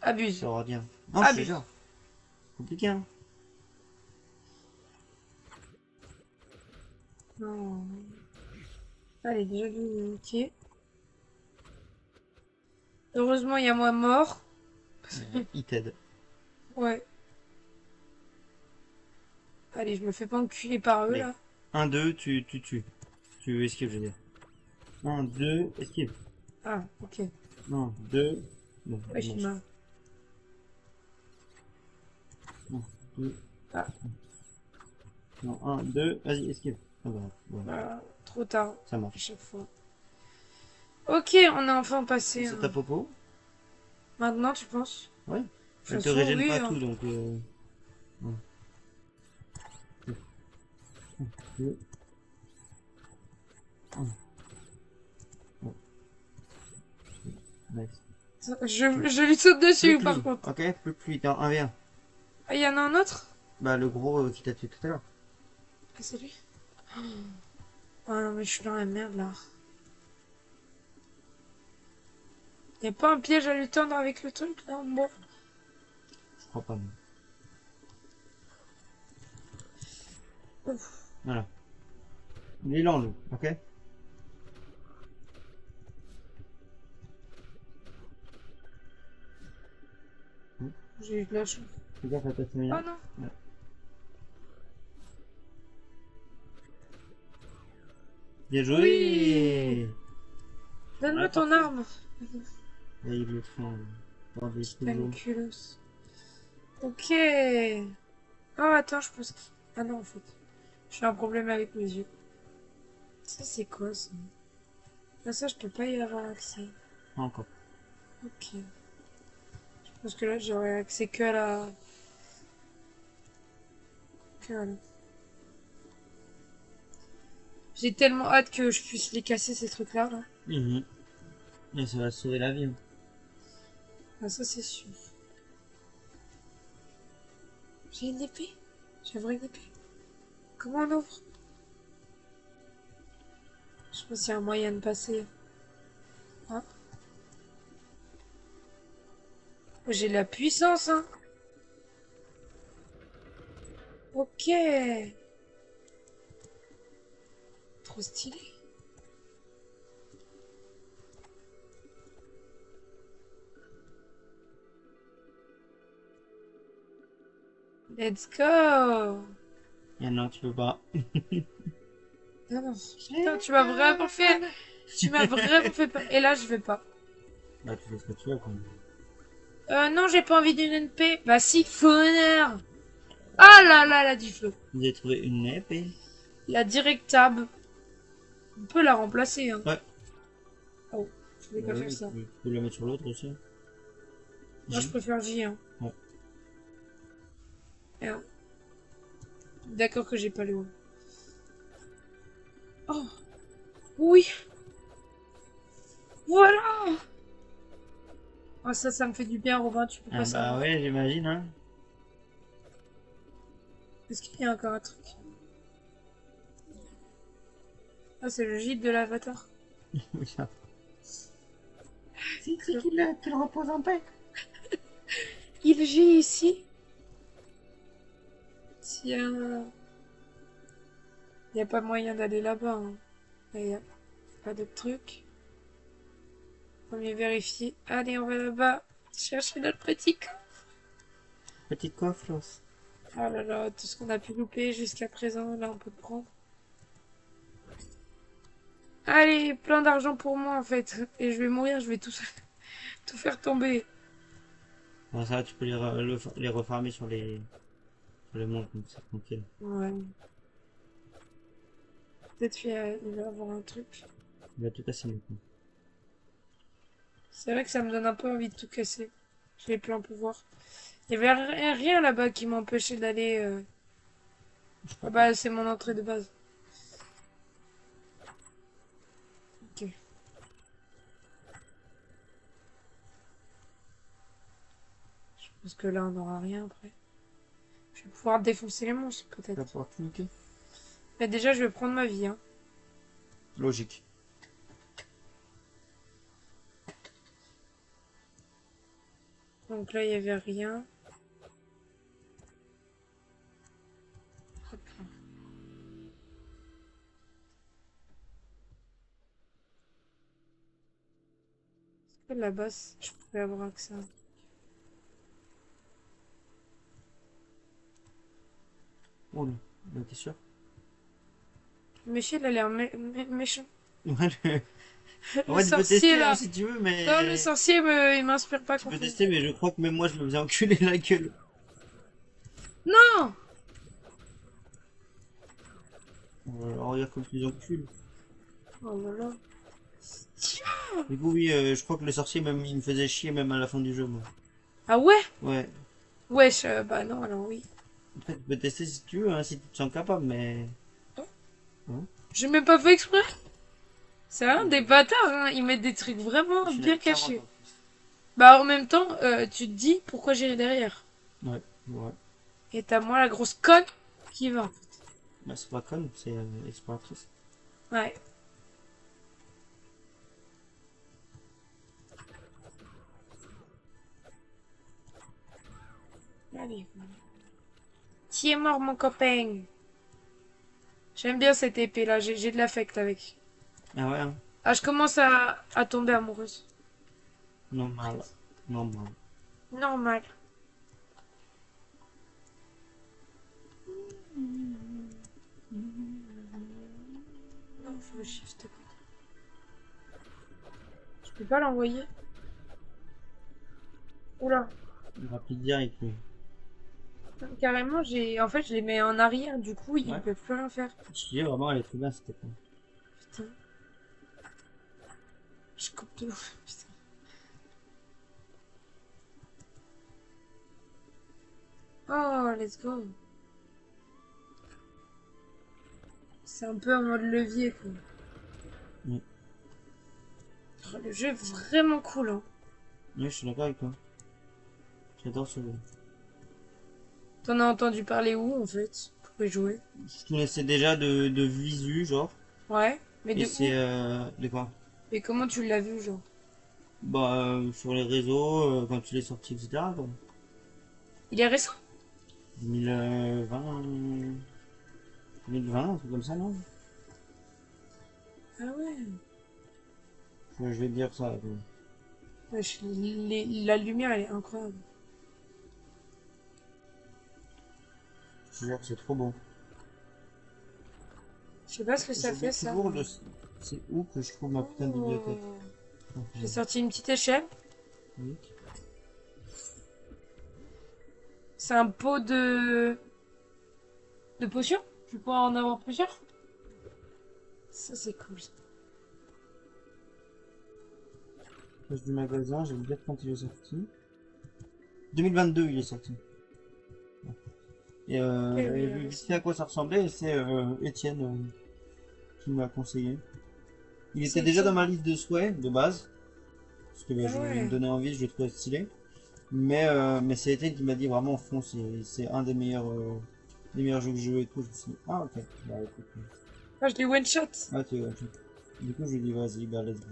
Abuse. sur ordi. Hein. Non, je te Abuse. jure. C'est compliqué, hein. Non. Allez, déjà vu. Ok. Heureusement, il y a moi mort. Il t'aide. Ouais. Allez, je me fais pas enculer par eux Allez. là. 1, 2, tu tues. Tu esquives, je veux dire. 1, 2, esquive. Ah, ok. 1, 2. Bon, Ouais, je suis dommage. mort. 1, 2. Ah, Non, 1, 2. Vas-y, esquive. Ah bah, voilà. voilà. Trop tard. Ça À marche. chaque fois. Ok, on a enfin passé. Ça tape popo. Maintenant, tu penses? Ouais. De Elle toute te façon, régène oui. pas Hein. tout, donc... ouais. 2. 1. Ouais. Nice. Je lui saute dessus, Plus par lui. contre. Ok, plus lui. T'es en 1v1. Ah, il y en a un autre? Bah, le gros qui t'a tué tout à l'heure. Ah, c'est lui. Oh non, mais je suis dans la merde là. Y a pas un piège à lui tendre avec le truc là? Bon. Je crois pas, non. Ouf. Voilà. Il est lent, lui. Ok. J'ai eu de la chance. Fais gaffe à ta Oh stamina. non. Ouais. Bien joué. Oui. Donne-moi Ouais, ton parfait. arme. Et il le fond. Dans des T'as une toujours. culotte. Ok. Oh, attends, je pense que... Ah non, en fait. J'ai un problème avec mes yeux. Ça, c'est quoi, ça? Ah, ça, je peux pas y avoir accès. Encore. Ok. Je pense que là, j'aurais accès que à la... Que à la... J'ai tellement hâte que je puisse les casser, ces trucs-là, là. Mhm. Et ça va sauver la vie. Hein. Ah, ça, c'est sûr. J'ai une épée. J'ai une épée. Comment on ouvre? Je sais pas s'il y a un moyen de passer. Hein? J'ai de la puissance, hein. Ok. Trop stylé. Let's go. Et non, tu peux pas. Non, non. Putain, tu m'as vraiment fait... Tu m'as vraiment fait peur. Et là, je vais pas. Bah, tu fais ce que tu veux, quand même. Non, j'ai pas envie d'une NP. Bah si, honneur. Ah là là, la du feu. Vous avez trouvé une épée. La direct tab. On peut la remplacer, hein. Ouais. Oh, je voulais pas faire ça. Tu peux la mettre sur l'autre aussi. Moi, je préfère J, hein. Ouais. Merde. D'accord que j'ai pas le haut. Oh. Oui. Voilà. Oh, ça me fait du bien, Robin, tu peux Ah pas bah savoir. ouais, j'imagine, hein. Est-ce qu'il y a encore un truc? Ah, c'est le gîte de l'avatar. Oui, ça. C'est qu'il repose en paix. Il gît ici. Tiens. Il n'y a pas moyen d'aller là-bas. Hein. Il n'y a pas de truc. Faut mieux vérifier. Allez, on va là-bas. Chercher notre petit coffre. Petit coffre. Oh là là, tout ce qu'on a pu louper jusqu'à présent, là, on peut le prendre. Allez, plein d'argent pour moi, en fait. Et je vais mourir, je vais tout faire tomber. Bon, ça, tu peux les refarmer sur les mondes, comme ça, tranquille. Ouais. Peut-être il va avoir un truc. Il va tout casser maintenant. C'est vrai que ça me donne un peu envie de tout casser. J'ai plein pouvoir. Il y avait rien là-bas qui m'empêchait d'aller... Ah bah, c'est mon entrée de base. Ok. Parce que là, on n'aura rien après. Je vais pouvoir défoncer les monstres, Tu vas peut-être. pouvoir tout niquer. Mais déjà, je vais prendre ma vie, hein. Logique. Donc là, il n'y avait rien. Hop là. Est-ce que là-bas, je pourrais avoir accès à... Oh là, bah, t'es sûr? Michel a l'air méchant. Ouais, en Le fait, tu peux sorcier, tester hein, là. si tu veux, Non, le mais... sorcier, il m'inspire pas Tu peux confiance. tester, mais je crois que même moi, je me faisais enculer la gueule. Non! Alors, regarde comme tu les encules. Oh là là. Du coup, oui, je crois que le sorcier, même, il me faisait chier même à la fin du jeu, moi. Ah ouais? Ouais. Wesh, bah non, alors oui. En fait, tu peux tester si tu veux, hein, si tu te sens capable, mais... J'ai même pas fait exprès. C'est un des bâtards, hein. Ils mettent des trucs vraiment Je suis bien d'accord, cachés. en Bah en même temps, tu te dis pourquoi j'irai derrière. fait. Ouais, ouais. Et t'as moi la grosse conne qui va. Bah, c'est pas con, c'est exploratrice. Ouais. Allez. Qui est mort mon copain? J'aime bien cette épée là, j'ai de l'affect avec. Ah ouais, hein. Ah, je commence à tomber amoureuse. Normal. Normal. Normal. Non, faut le shift. Je peux pas l'envoyer. Oula. Rapide direct, lui. Carrément, en fait, je les mets en arrière, du coup, ils Ouais. peuvent plus rien faire. Je dis vraiment, elle est trop bien, cette épée. Putain. Je coupe de ouf, putain. Oh, let's go. C'est un peu en mode levier, quoi. Oui. Oh, le jeu est vraiment cool, hein. Oui, je suis d'accord avec toi. J'adore ce jeu. T'en as entendu parler où, en fait, pour y jouer? Je connaissais déjà de visu, genre. Ouais, mais Et de c'est... où? de quoi? Et comment tu l'as vu, genre? Bah, sur les réseaux, quand il est sorti, etc. Quoi. Il est récent? 2020... 2020, un truc comme ça, non? Ah ouais. Je vais te dire ça. Ouais, la lumière, elle est incroyable. Je te jure que c'est trop bon. Je sais pas ce que ça J'oublie fait, ça. toujours de... C'est où que je trouve ma putain de bibliothèque. J'ai sorti une petite échelle. Oui. C'est un pot de potions. Tu peux en avoir plusieurs. Ça, c'est cool. Ça. Page du magasin, je vais me dire quand il est sorti. 2022, il est sorti. Et j'avais vu vite fait à quoi ça ressemblait, et c'est Étienne qui m'a conseillé. Il était déjà dans ma liste de souhaits de base, parce que bah, je voulais me donner envie, je le trouvais stylé. Mais c'est Étienne qui m'a dit vraiment au fond, c'est un des meilleurs jeux que je joue et tout. Je me suis dit, ah ok, bah écoute. Ah, je l'ai one shot. Ah tu vois, du coup je lui ai dit vas-y, bah let's go.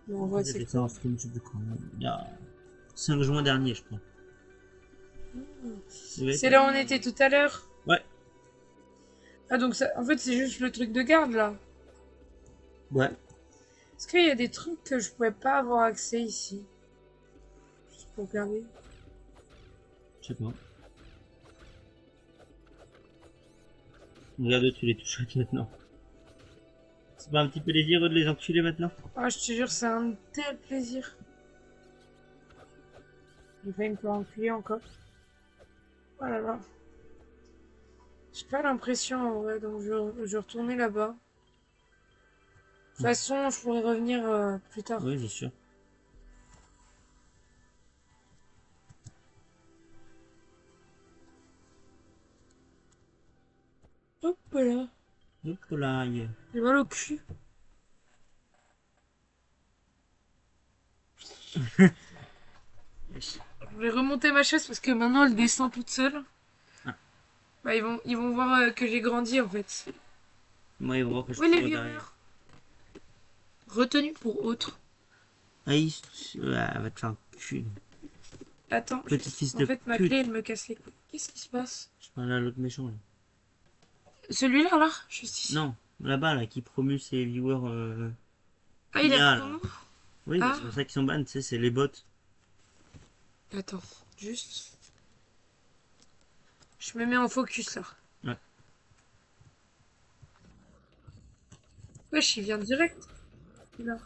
Bon, on voit, J'ai c'est fait ça en stream, je sais plus quand, il y a 5 juin dernier je crois. C'est là où on était tout à l'heure. Ouais. Ah, donc ça, en fait, c'est juste le truc de garde, là. Ouais. Est-ce qu'il y a des trucs que je pouvais pas avoir accès ici? Juste pour regarder. Je sais pas. Regarde, tu les touches maintenant. C'est pas un petit peu désireux de les enculer maintenant? Ah, je te jure, c'est un tel plaisir. J'ai failli me faire enculer encore. Oh là là. J'ai pas l'impression, ouais, donc je vais retourner là-bas. De toute façon, je pourrais revenir plus tard. Oui, c'est sûr. Hop là. Hop là, yeah. J'ai mal au cul. Je vais remonter ma chaise parce que maintenant elle descend toute seule. Ah. Bah, ils vont voir que j'ai grandi en fait. Moi, ils vont voir que je Oui, les cours derrière. viewers. Retenu pour autre. Ah, elle va te faire un cul. Attends, Petit fils en de fait ma pute. clé elle me casse les couilles. Qu'est-ce qui se passe? Je parle à l'autre méchant, là. Celui-là là, juste ici. Non, là-bas, là, qui promue ses viewers Ah, il a IA, là. promo? Oui, bah, Ah, c'est pour ça qu'ils sont ban, tu sais, c'est les bots. attends, juste. Je me mets en focus là. Ouais. Wesh, il vient direct. Là.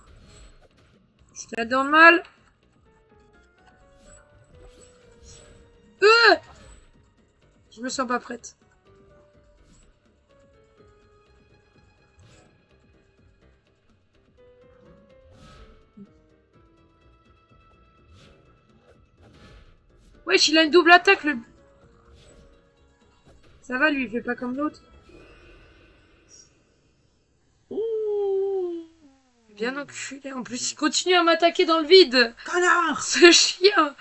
Je suis là dans le mal. Je me sens pas prête. Wesh, il a une double attaque le... Ça va, lui, il fait pas comme l'autre. Bien enculé. En plus, il continue à m'attaquer dans le vide. Connard! Ce chien.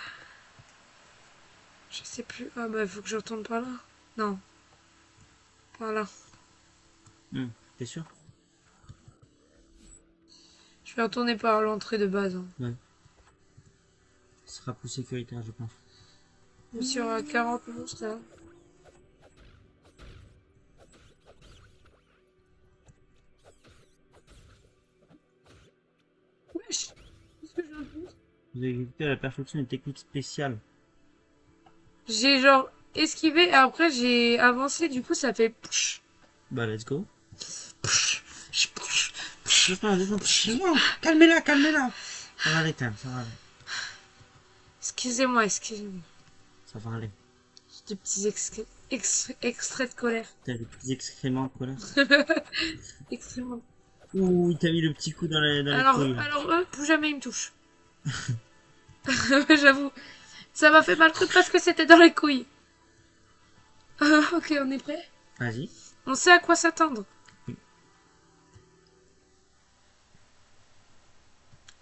Je sais plus. Ah bah, faut que je retourne par là. Non. Par là. T'es sûr? Je vais retourner par l'entrée de base. Hein. Ouais. Ce sera plus sécuritaire, je pense. Je suis à 40 monstres là. Wesh. Qu'est-ce que je viens de faire? Vous avez exécuté à la perfection une technique spéciale. J'ai genre esquivé et après j'ai avancé. Du coup, ça fait... Bah, let's go. Psh, psh. Doucement, calmez-la, calmez-la. Ça va aller, Tam, ça va aller. Excusez-moi, excusez-moi. Ça va aller. J'ai des petits extraits de colère. T'as des petits excréments de colère. Extrêmement. Ouh, il t'a mis le petit coup dans les couilles. Là. Alors eux, plus jamais ils me touchent. J'avoue. Ça m'a fait mal parce que c'était dans les couilles. Ok, on est prêt? Vas-y. On sait à quoi s'attendre.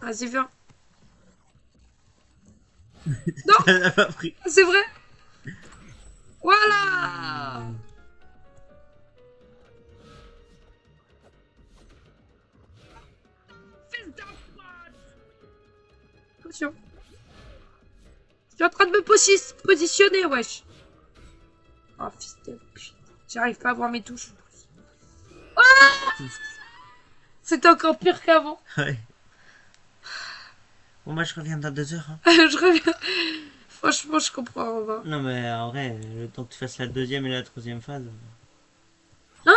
Vas-y, viens. Non, Elle a pas pris. c'est vrai. Voilà. Fils d'un pote. Attention. Je suis en train de me positionner, wesh. Oh, fils de pute. J'arrive pas à voir mes touches. C'était encore pire qu'avant. Ouais. Bon, moi, je reviens dans 2 heures. Hein. Je reviens. Franchement, je comprends pas. Non, mais en vrai, le temps que tu fasses la deuxième et la troisième phase. Hein?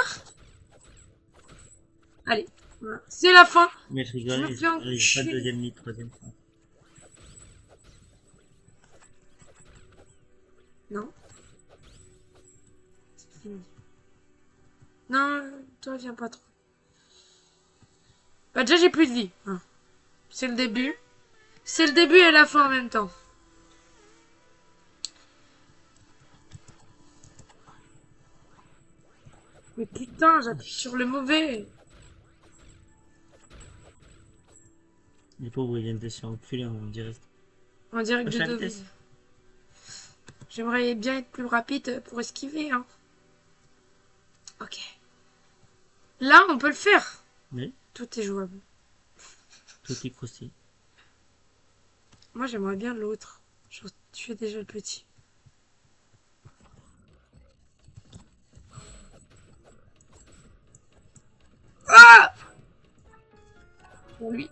Allez, voilà. C'est la fin. Mais je Je rigole, me il fais n'y a pas de enculer. deuxième ni de troisième phase. Non. C'est fini. Non, toi, viens pas trop. Bah, déjà, j'ai plus de vie. Hein. C'est le début. C'est le début et la fin en même temps. Mais putain, j'appuie sur le mauvais. Les pauvres, ils viennent de se faire enculer en direct. On dirait que Lâche je la devais. vitesse. J'aimerais bien être plus rapide pour esquiver. Hein. Ok. Là, on peut le faire. Oui, Tout est jouable. tout est croustille. Moi, j'aimerais bien l'autre. Je tuais déjà le petit. Ah! Pour lui.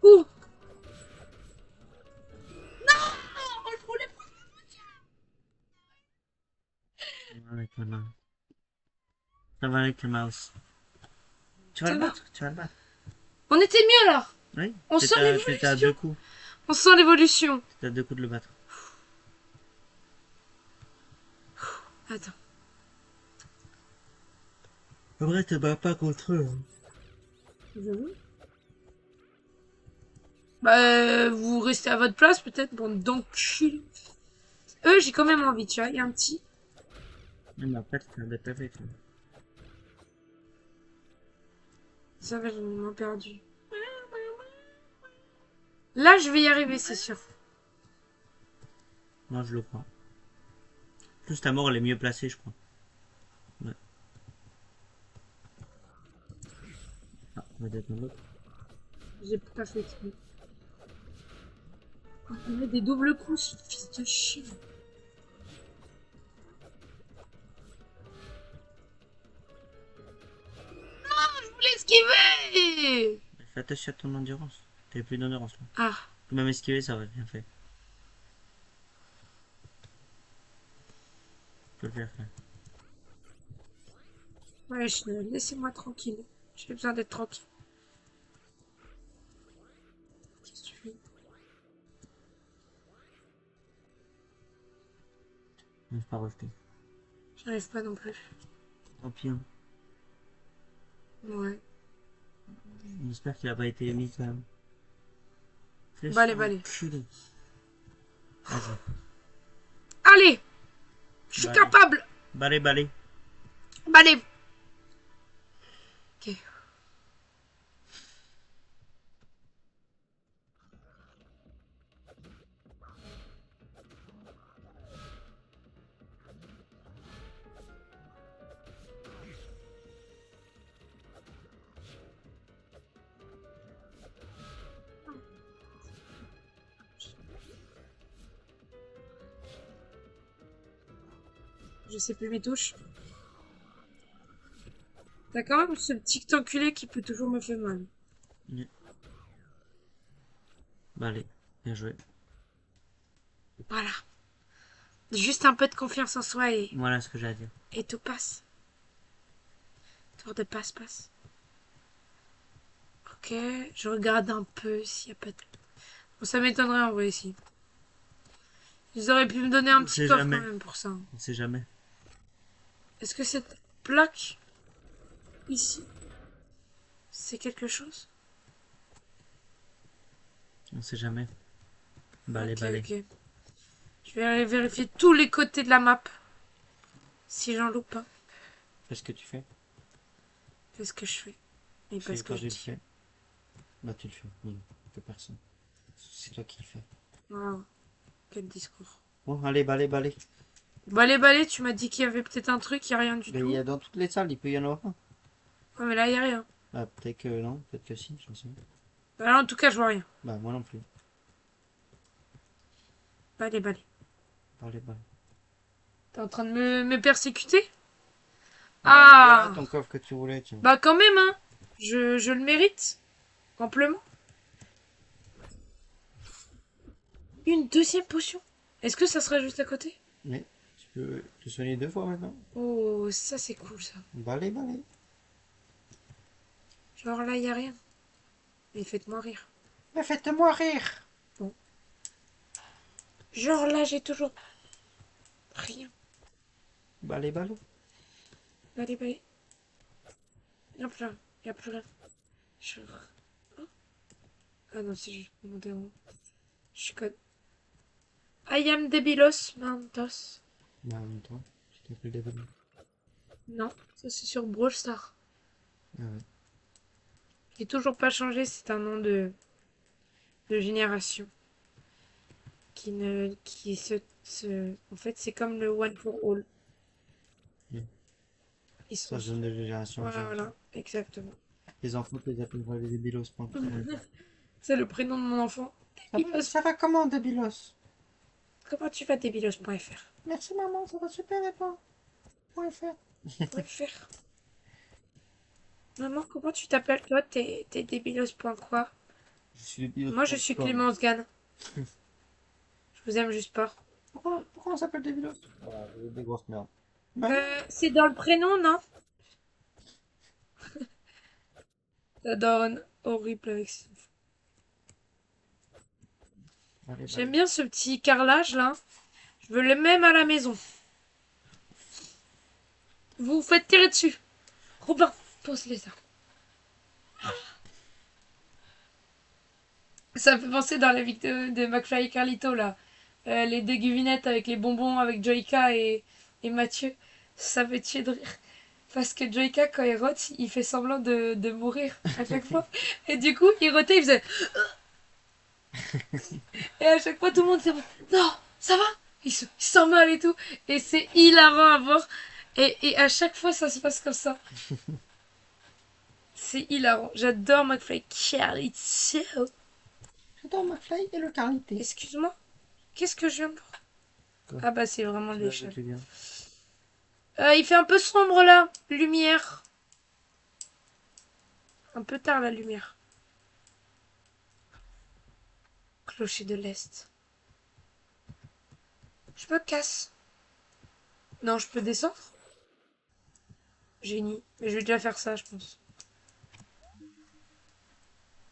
Ouh! Non! Je voulais pas. Avec le mouse. Ça va avec le mouse. Tu vas Ça le va. battre, tu vas le battre. On était mieux là. Oui, On sent t'étais à l'évolution. 2 coups. On sent l'évolution. T'étais à 2 coups de le battre. Attends. En vrai, te bats pas contre eux. Bah, vous restez à votre place peut-être, bande d'enculés. Eux, j'ai quand même envie, tu vois. Il y a un petit. Mais après, tu fais un bête avec. Ça va, j'en ai moins perdu. Là, je vais y arriver, c'est sûr. Moi, je le crois. En plus, ta mort, elle est mieux placée, je crois. Ouais. Ah, peut-être un autre. J'ai pas fait exprès. Oh, il met des doubles coups, ce fils de chien. Je voulais esquiver. Fais attention à ton endurance. T'avais plus d'endurance, là. Ah, Même esquiver, ça aurait bien fait. Tu peux le faire, frère. ouais, laissez-moi tranquille. J'ai besoin d'être tranquille. Qu'est-ce que tu fais? Je vais pas rejeter. J'arrive pas non plus. Tant pis, hein. Ouais. J'espère qu'il a pas été mis quand même. Balai, balai. Enculé. Vas-y. Allez, je suis Balai. capable. Balai, balai. Balai. Ok. Je sais plus mes touches. T'as quand même ce petit enculé qui peut toujours me faire mal. Balai. Bien joué. Voilà. Juste un peu de confiance en soi Voilà ce que j'ai à dire. et tout passe. Tour de passe-passe. Ok, je regarde un peu s'il n'y a pas de... Bon, ça m'étonnerait en vrai ici. Ils auraient pu me donner un On petit sait coffre jamais. quand même pour ça. On sait jamais. Est-ce que cette plaque ici, c'est quelque chose? On sait jamais. Balai, Ok, balai. ok. Je vais aller vérifier tous les côtés de la map. Si j'en loupe pas. Fais ce que tu fais. Qu'est-ce que je fais? Et Je parce fais que quand je je le dis. fais. Bah tu le fais. Non, que personne. C'est toi qui le fais. Waouh, quel discours. Bon, allez, balai, balai. Balai, balai, tu m'as dit qu'il y avait peut-être un truc, il n'y a rien du Mais il tout. y a dans toutes les salles, il peut y en avoir un. Ouais, mais là, il n'y a rien. Bah peut-être que non, peut-être que si, j'en sais pas. Bah, là, en tout cas, je vois rien. Bah moi non plus. Balai, balai. Balai, balai. T'es en train de me persécuter? Voilà Ah! ton coffre que tu voulais, tiens. Bah, quand même, hein. Je le mérite. Amplement. Une deuxième potion. Est-ce que ça sera juste à côté? Mais tu peux te soigner 2 fois maintenant. Oh, ça, c'est cool, ça. Balai, balai. Genre là, il n'y a rien. Mais faites-moi rire. Mais faites-moi rire. Genre là, j'ai toujours rien. Balai, balai. Allez, allez. Il n'y a plus rien. Il n'y a plus rien. Je... Oh. Ah non, c'est juste mon démon. Je suis code. I am Debilos Mantos. Bah en même temps, tu t'appelles Devil. Non, ça c'est sur Brawl Stars. Ah ouais. Il n'est toujours pas changé, c'est un nom de génération. En fait, c'est comme le One for All. Mm. Ils Ça sont... zone de génération. Voilà, exactement. Les enfants, tu les appelles les débilos. C'est le prénom de mon enfant. Ça va comment, débilos? Comment tu vas, Debilos.fr? Merci maman, ça va super et toi? .fr. Maman, comment tu t'appelles toi? T'es débilos.quoi? Je suis débilos. Moi, je suis Clémence Gann. Je vous aime juste pas. Pourquoi on s'appelle débilos? Voilà, des grosses merdes. C'est dans le prénom, non? Ça donne horrible avec ça. Allez, J'aime bien ce petit carrelage là. Je veux le même à la maison. Vous vous faites tirer dessus. Robin, pose-les ça. Ça me fait penser dans la vidéo de McFly et Carlito là. Les deux guivinettes avec les bonbons avec Joyka et Mathieu. Ça me tuer de rire. Parce que Joyka, quand il rote, il fait semblant de mourir à chaque fois. Et du coup, il rotait, il faisait. Et à chaque fois, tout le monde s'est non, ça va? Il s'en mal et tout. Et c'est hilarant à voir. Et à chaque fois, ça se passe comme ça. C'est hilarant. J'adore McFly. Charlie Show. J'adore McFly et le qualité. Excuse-moi. Qu'est-ce que je viens de voir? Quoi? Ah bah c'est vraiment Tu des vas chats. tu viens. Il fait un peu sombre là. Lumière. Un peu tard la lumière. Clocher de l'Est. Je me casse. Non, je peux descendre? Génie. Mais je vais déjà faire ça, je pense.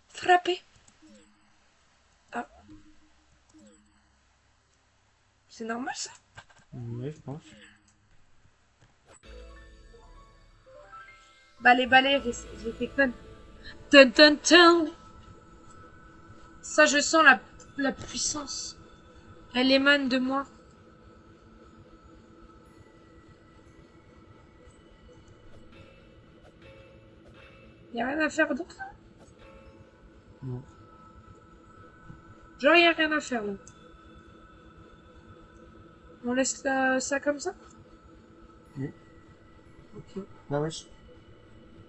Frapper. Ah, c'est normal ça? Oui, je pense. Balai, j'ai fait conne. Dun, dun, dun. Ça, je sens la puissance. Elle émane de moi. Y a rien à faire d'autre? Non. Genre, y a rien à faire là. On laisse ça comme ça? Oui. Ok. Bah wesh.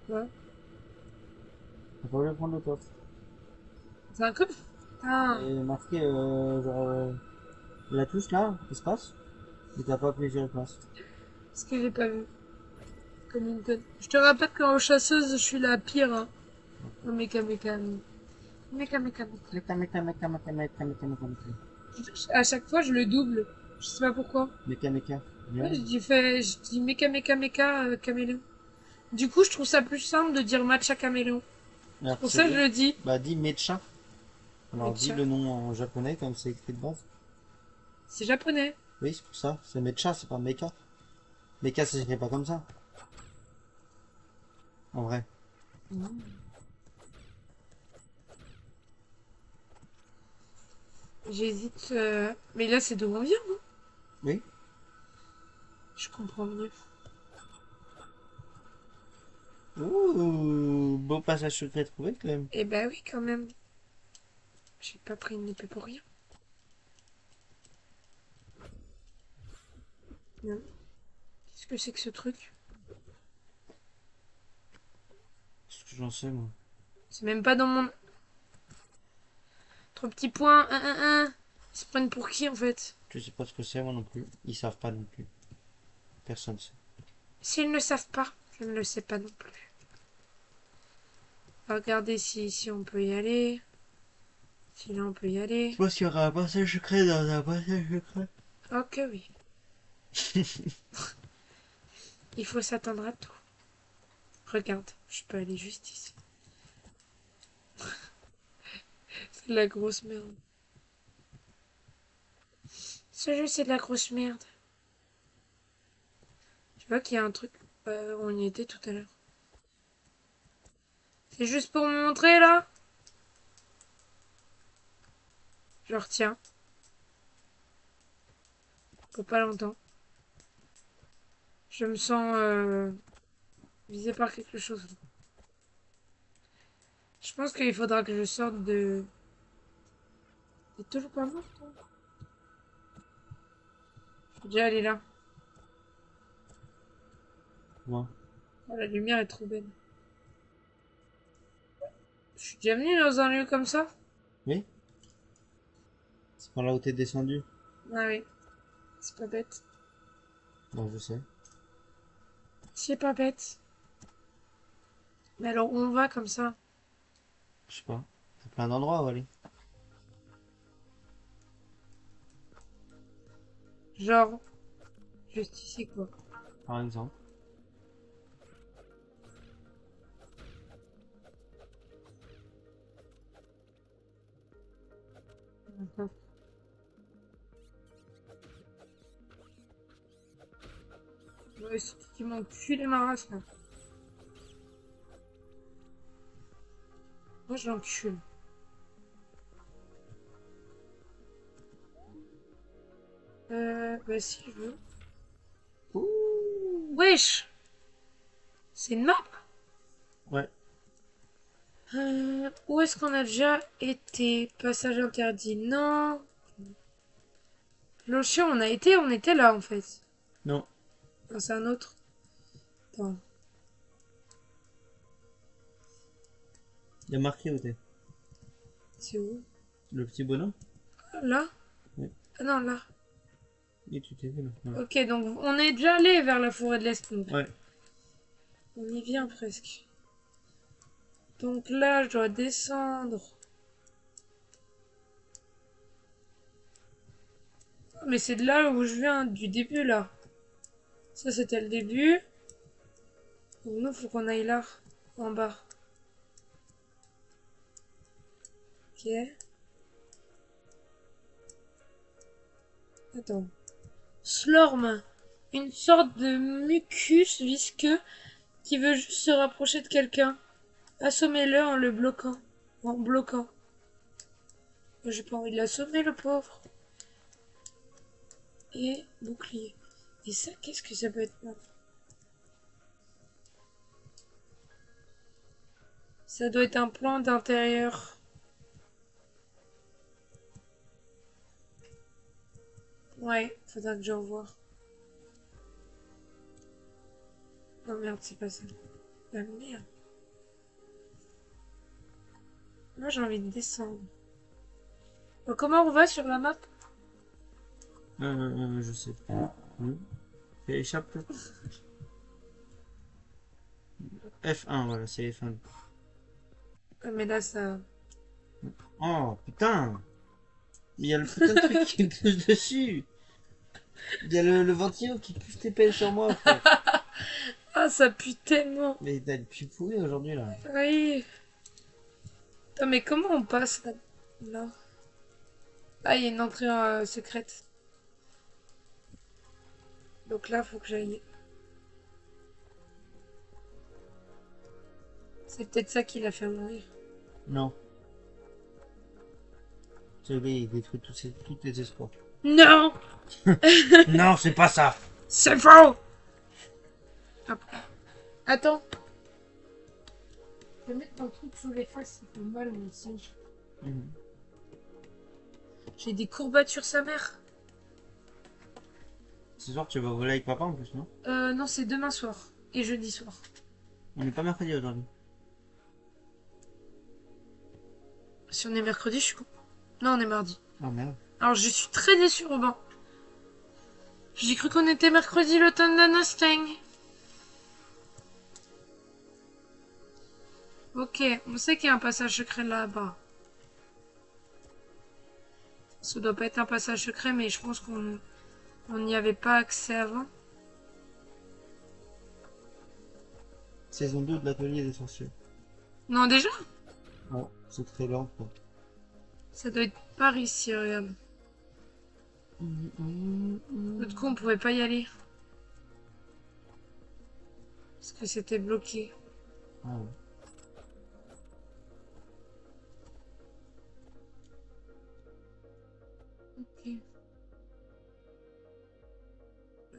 Ouais. T'as pas voulu prendre le coffre. C'est un coffre? Ah. Et marqué genre la touche là, espace. Et t'as pas appuyé sur place. Ce que j'ai pas vu. Comme une conne. Je te rappelle qu'en chasseuse, je suis la pire. Hein. Oh, méca. Méca. À chaque fois, je le double. Je sais pas pourquoi. Méca. Ouais, Bien. je dis méca, caméléon. Du coup, je trouve ça plus simple de dire matcha caméléon. Alors Pour c'est ça, je bien. le dis. Bah dis Mecha. Alors dis Mecha. le nom en japonais comme c'est écrit de base. C'est japonais. Oui, c'est pour ça. C'est Mecha, c'est pas Mecha. Mecha, ça s'écrit pas comme ça. En vrai. J'hésite. Mais là, c'est d'où on vient, non? Oui. Je comprends mieux. Ouh, beau passage secret trouvé quand même. Eh ben oui, quand même. J'ai pas pris une épée pour rien. Non. Qu'est-ce que c'est que ce truc? Qu'est-ce que j'en sais moi? C'est même pas dans mon... Trois petits points. Un. Ils se prennent pour qui, en fait? Je sais pas ce que c'est moi non plus. Ils savent pas non plus. Personne sait. S'ils ne savent pas, je ne le sais pas non plus. Regardez si on peut y aller. Si là, on peut y aller. Je pense qu'il y aura un passage secret dans un passage secret. Oh que oui. Il faut s'attendre à tout. Regarde, je peux aller juste ici. C'est de la grosse merde. Ce jeu, c'est de la grosse merde. Tu vois qu'il y a un truc. On y était tout à l'heure. C'est juste pour me montrer là. Je retiens. Pour pas longtemps. Je me sens visée par quelque chose. Je pense qu'il faudra que je sorte de... T'es toujours pas mort, toi? Je suis déjà allée là. Moi. Oh, la lumière est trop belle. Je suis déjà venue dans un lieu comme ça? Oui. C'est par là où t'es descendu. Ah oui. C'est pas bête. Bon, je sais. C'est pas bête. Mais alors, où on va comme ça? Je sais pas. Il y a plein d'endroits où aller. Genre, juste ici, quoi. Par exemple. Mhm. Ouais, c'est qui m'ont culé ma race, là. Moi, je l'encule. Bah si, je veux. Ouh. Wesh! C'est une map? Ouais. Où est-ce qu'on a déjà été? Passage interdit, non. L'Ocean, on était là en fait. Non. Non, c'est un autre. Attends. Il y a marqué où t'es? C'est où? Le petit bonhomme? Là? Oui. Ah non, là. Et tu t'es vu là. Voilà. Ok, donc on est déjà allé vers la forêt de l'Est. Donc. Ouais. On y vient presque. Donc là, je dois descendre. Mais c'est de là où je viens, du début là. Ça, c'était le début. Donc nous, faut qu'on aille là, en bas. Ok. Attends. Slorm. Une sorte de mucus visqueux qui veut juste se rapprocher de quelqu'un. Assommez-le en le bloquant. En bloquant. Moi, j'ai pas envie de l'assommer, le pauvre. Et bouclier. Et ça, qu'est-ce que ça peut être? Ça doit être un plan d'intérieur. Ouais, faudra que j'en vois. Non merde, c'est pas ça. Ah merde. Moi j'ai envie de descendre. Bon, comment on va sur la map? Je sais pas. Fais échappe peut-être. F1, voilà, c'est F1. Ah, mais là ça... Oh putain! Il y a le putain de truc qui me pousse dessus! Il y a le ventilo qui pousse tes pelles sur moi, frère! Ah, ça pue tellement. Mais t'as le plus pourri aujourd'hui là. Oui. Attends, mais comment on passe là? Là. Ah, il y a une entrée secrète. Donc là, faut que j'aille. C'est peut-être ça qui l'a fait mourir. Non. Ce gars il détruit tous tes espoirs. Non! Non, c'est pas ça! C'est faux! Hop. Attends. Je vais mettre ton truc sous les fesses, ça fait mal mon singe. Mhm. J'ai des courbatures sa mère. Ce soir tu vas voler avec papa en plus, non? Non, c'est demain soir. Et jeudi soir. On n'est pas mercredi aujourd'hui. Si on est mercredi, je suis con. Non, on est mardi. Oh merde. Alors, je suis très déçue, Robin. J'ai cru qu'on était mercredi, le temps de Mustang. Ok, on sait qu'il y a un passage secret là-bas. Ça doit pas être un passage secret, mais je pense qu'on n'y avait pas accès avant. Saison 2 de l'atelier des sorciers. Non, déjà? Oh, c'est très lent quoi. Ça doit être par ici, regarde. L'autre coup, on pouvait pas y aller. Parce que c'était bloqué. Ah ouais. Ok.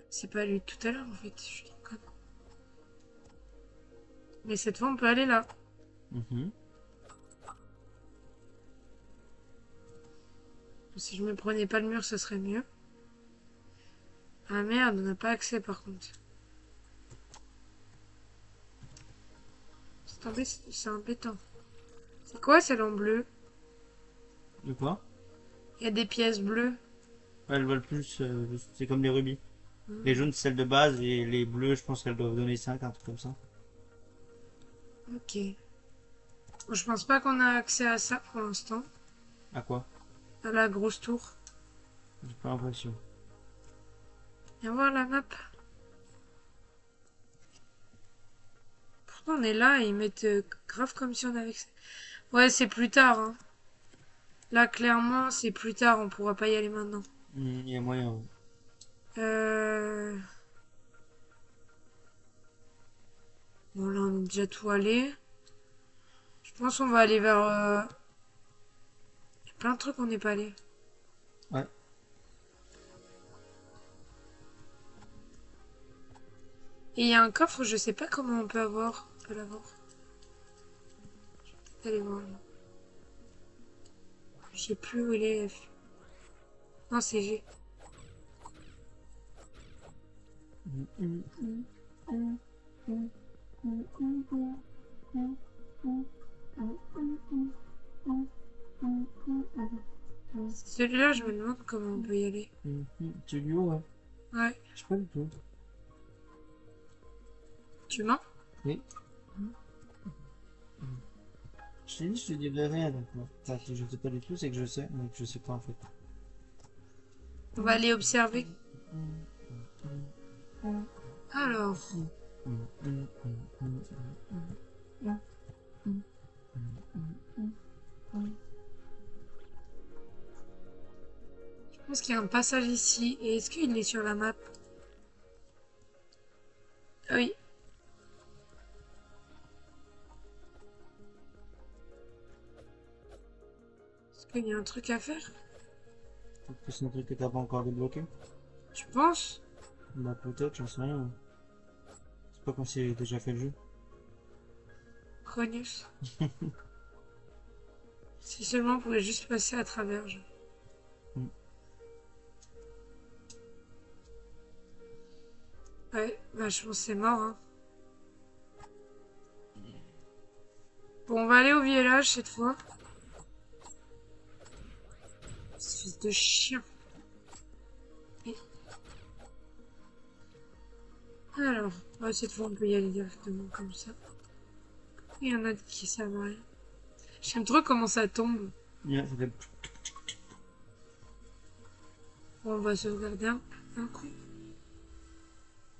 C'est pas lui de tout à l'heure, en fait. Je suis conne. Mais cette fois, on peut aller là. Mhm. Si je me prenais pas le mur, ça serait mieux. Ah merde, on n'a pas accès par contre. C'est embêtant. C'est quoi celle en bleu? De quoi? Il y a des pièces bleues. Ouais, elles valent plus, c'est comme les rubis. Les jaunes, c'est celles de base, et les bleus, je pense qu'elles doivent donner 5, un truc comme ça. Ok. Bon, je pense pas qu'on a accès à ça pour l'instant. À quoi? À la grosse tour. J'ai pas l'impression. Viens voir la map. Pourtant on est là et ils mettent grave comme si on avait accès. Ouais, c'est plus tard. Hein. Là, clairement, c'est plus tard. On pourra pas y aller maintenant. Il y a moyen. Ouais. Euh... Bon, là, on est déjà tout allé. Je pense qu'on va aller vers... Il y a plein de trucs qu'on n'est pas allé. Ouais. Et il y a un coffre, je sais pas comment on peut avoir. On peut l'avoir. Allez voir. Là. Je sais plus où il est. F. Non, c'est G. Celui-là, je me demande comment on peut y aller. Tu lui ouais. Ouais. Je sais pas du tout. Tu mens? Oui. Je t'ai dit, je te dirai rien, donc enfin, si je sais pas du tout, c'est que je sais, mais que je sais pas en fait. On va aller observer. Alors. Je pense qu'il y a un passage ici. Et est-ce qu'il est sur la map? Ah oui. Est-ce qu'il y a un truc à faire? Peut-être que c'est un truc que t'as pas encore débloqué. Tu penses? Bah peut-être, j'en sais rien. C'est pas comme si j'avais déjà fait le jeu. Cronus. Si seulement on pouvait juste passer à travers. Genre. Ouais, bah je pense que c'est mort. Hein. Bon, on va aller au village cette fois. Espèce de chien. Et... Alors, ouais, cette fois on peut y aller directement comme ça. Il y en a qui savent rien. J'aime trop comment ça tombe. Yeah, ça fait... Bon, on va sauvegarder un coup.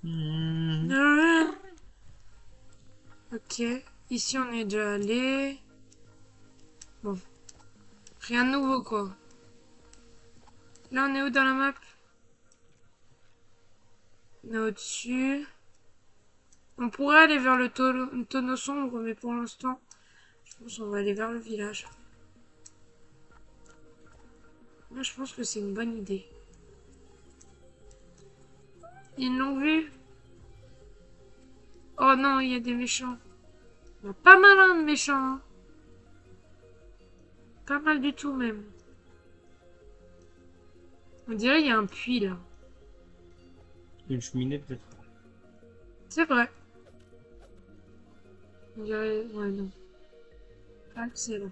Mmh. Ok, ici on est déjà allé. Bon, rien de nouveau quoi. Là on est où dans la map? On est au-dessus. On pourrait aller vers le tonneau sombre, mais pour l'instant, je pense qu'on va aller vers le village. Moi je pense que c'est une bonne idée. Ils l'ont vu? Oh non, il y a des méchants. Il y en a pas mal hein, de méchants. Hein. Pas mal du tout même. On dirait qu'il y a un puits là. Une cheminée peut-être. C'est vrai. On dirait... Ouais, non. Ah, c'est là.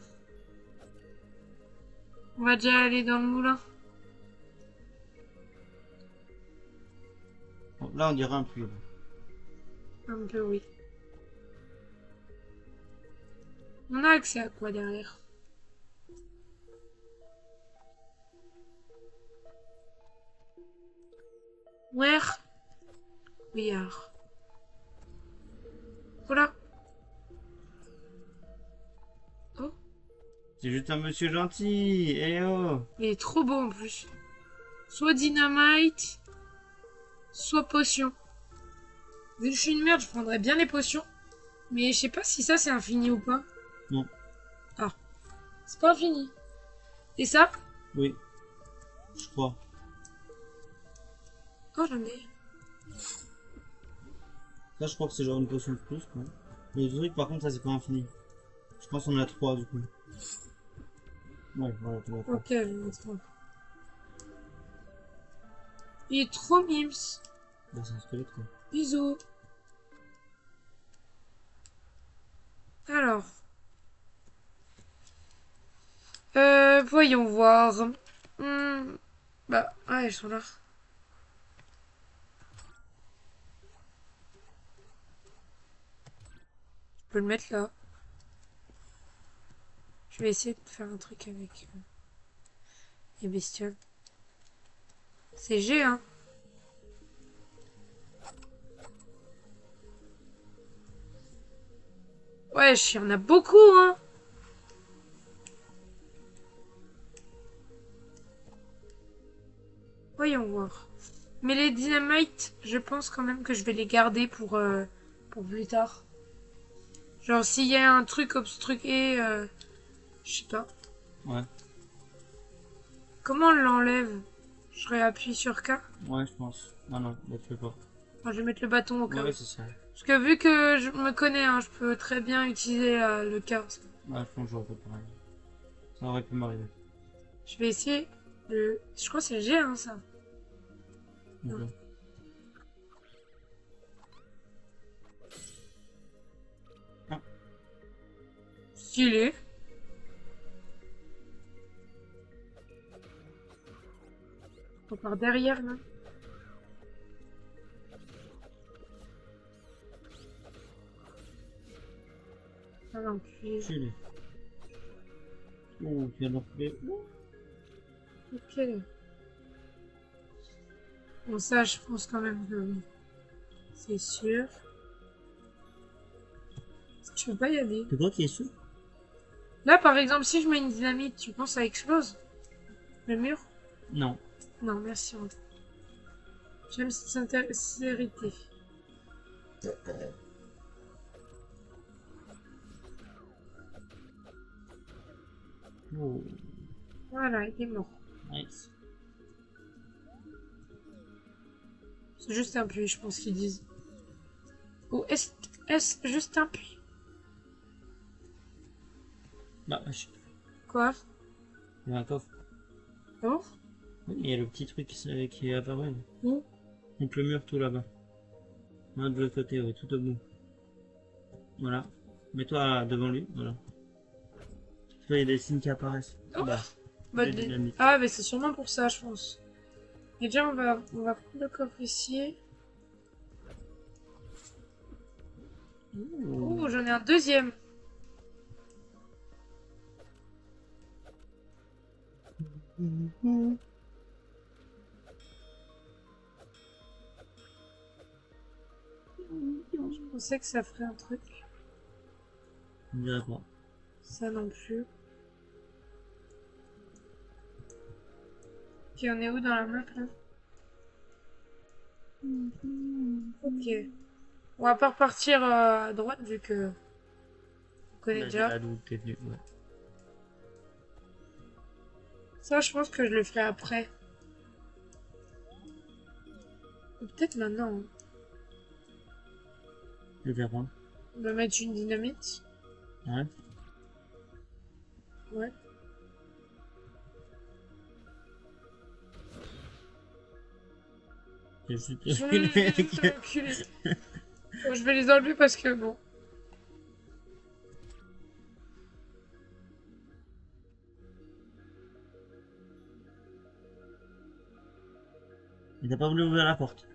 On va déjà aller dans le moulin. Bon, là on dirait un puits. Un peu, oui. On a accès à quoi derrière? Where we are. Voilà. Oh, C'est juste un monsieur gentil. Eh oh. il est trop beau en plus. Soit dynamite, soit potion. Vu que je suis une merde, je prendrais bien les potions. Mais je sais pas si ça c'est infini ou pas. Non. Ah, c'est pas infini. Et ça? Oui. Je crois. Oh, j'en ai. Ça je crois que c'est genre une potion de plus. Ouais. Mais le truc par contre ça c'est pas infini. Je pense qu'on en a 3 du coup. Ouais, voilà, tu vois. Ok, je vais mettre trois. Il est trop mimes. Bah, c'est un squelette quoi. Bisous. Alors. Voyons voir. Bah, ouais, elles sont là. Je peux le mettre là. Je vais essayer de faire un truc avec les bestioles. C'est G, hein. Ouais, il y en a beaucoup, hein. Voyons voir. Mais les dynamites, je pense quand même que je vais les garder pour plus tard. Genre, s'il y a un truc obstrué, je sais pas. Ouais. Comment on l'enlève? Je réappuie sur K. Ouais, je pense. Ah non, là tu peux pas. Enfin, je vais mettre le bâton au cas où. Ouais, c'est ça. Parce que vu que je me connais, hein, je peux très bien utiliser le K. Ouais, je pense que j'aurais fait pareil. Ça aurait pu m'arriver. Je vais essayer le... Je crois que c'est le G, hein, ça. Ok. Ah, Stylé. On part derrière, là. Ah non, puis... stylé. Oh, tu viens de reculer. Ok. Bon, ça, je pense quand même que oui. C'est sûr. Est-ce que je peux pas y aller? Tu crois qu'il est sûr? Là, par exemple, si je mets une dynamite, tu penses que ça explose? Le mur? Non. Non, merci. André. J'aime cette sincérité. Oh, Voilà, il est mort. nice. C'est juste un puits, je pense qu'ils disent. Ou est-ce juste un puits? Bah, Quoi? il y a un coffre. Oh? Oui, il y a le petit truc qui est apparu. Là. Où? Donc le mur tout là-bas. De l'autre côté, ouais, tout au bout. Voilà. Mets-toi devant lui, voilà. Tu vois, il y a des signes qui apparaissent. Oh. Bah, Bah, la dynamite. ah, mais c'est sûrement pour ça, je pense. Et déjà, on va prendre le coffre ici. Ouh. Oh, j'en ai un deuxième. Je pensais que ça ferait un truc. On dirait pas. Ça non plus. Ok, on est où dans la map là? Ok. On va pas repartir à droite vu que on connaît Là, déjà. là d'où t'es venu, ouais. Ça, je pense que je le ferai après. Ou peut-être maintenant. Hein. Je vais prendre. On va mettre une dynamite. Ouais. Ouais. Je suis Je vais juste reculer. Bon, je vais les enlever parce que bon. Il t'a pas voulu ouvrir la porte.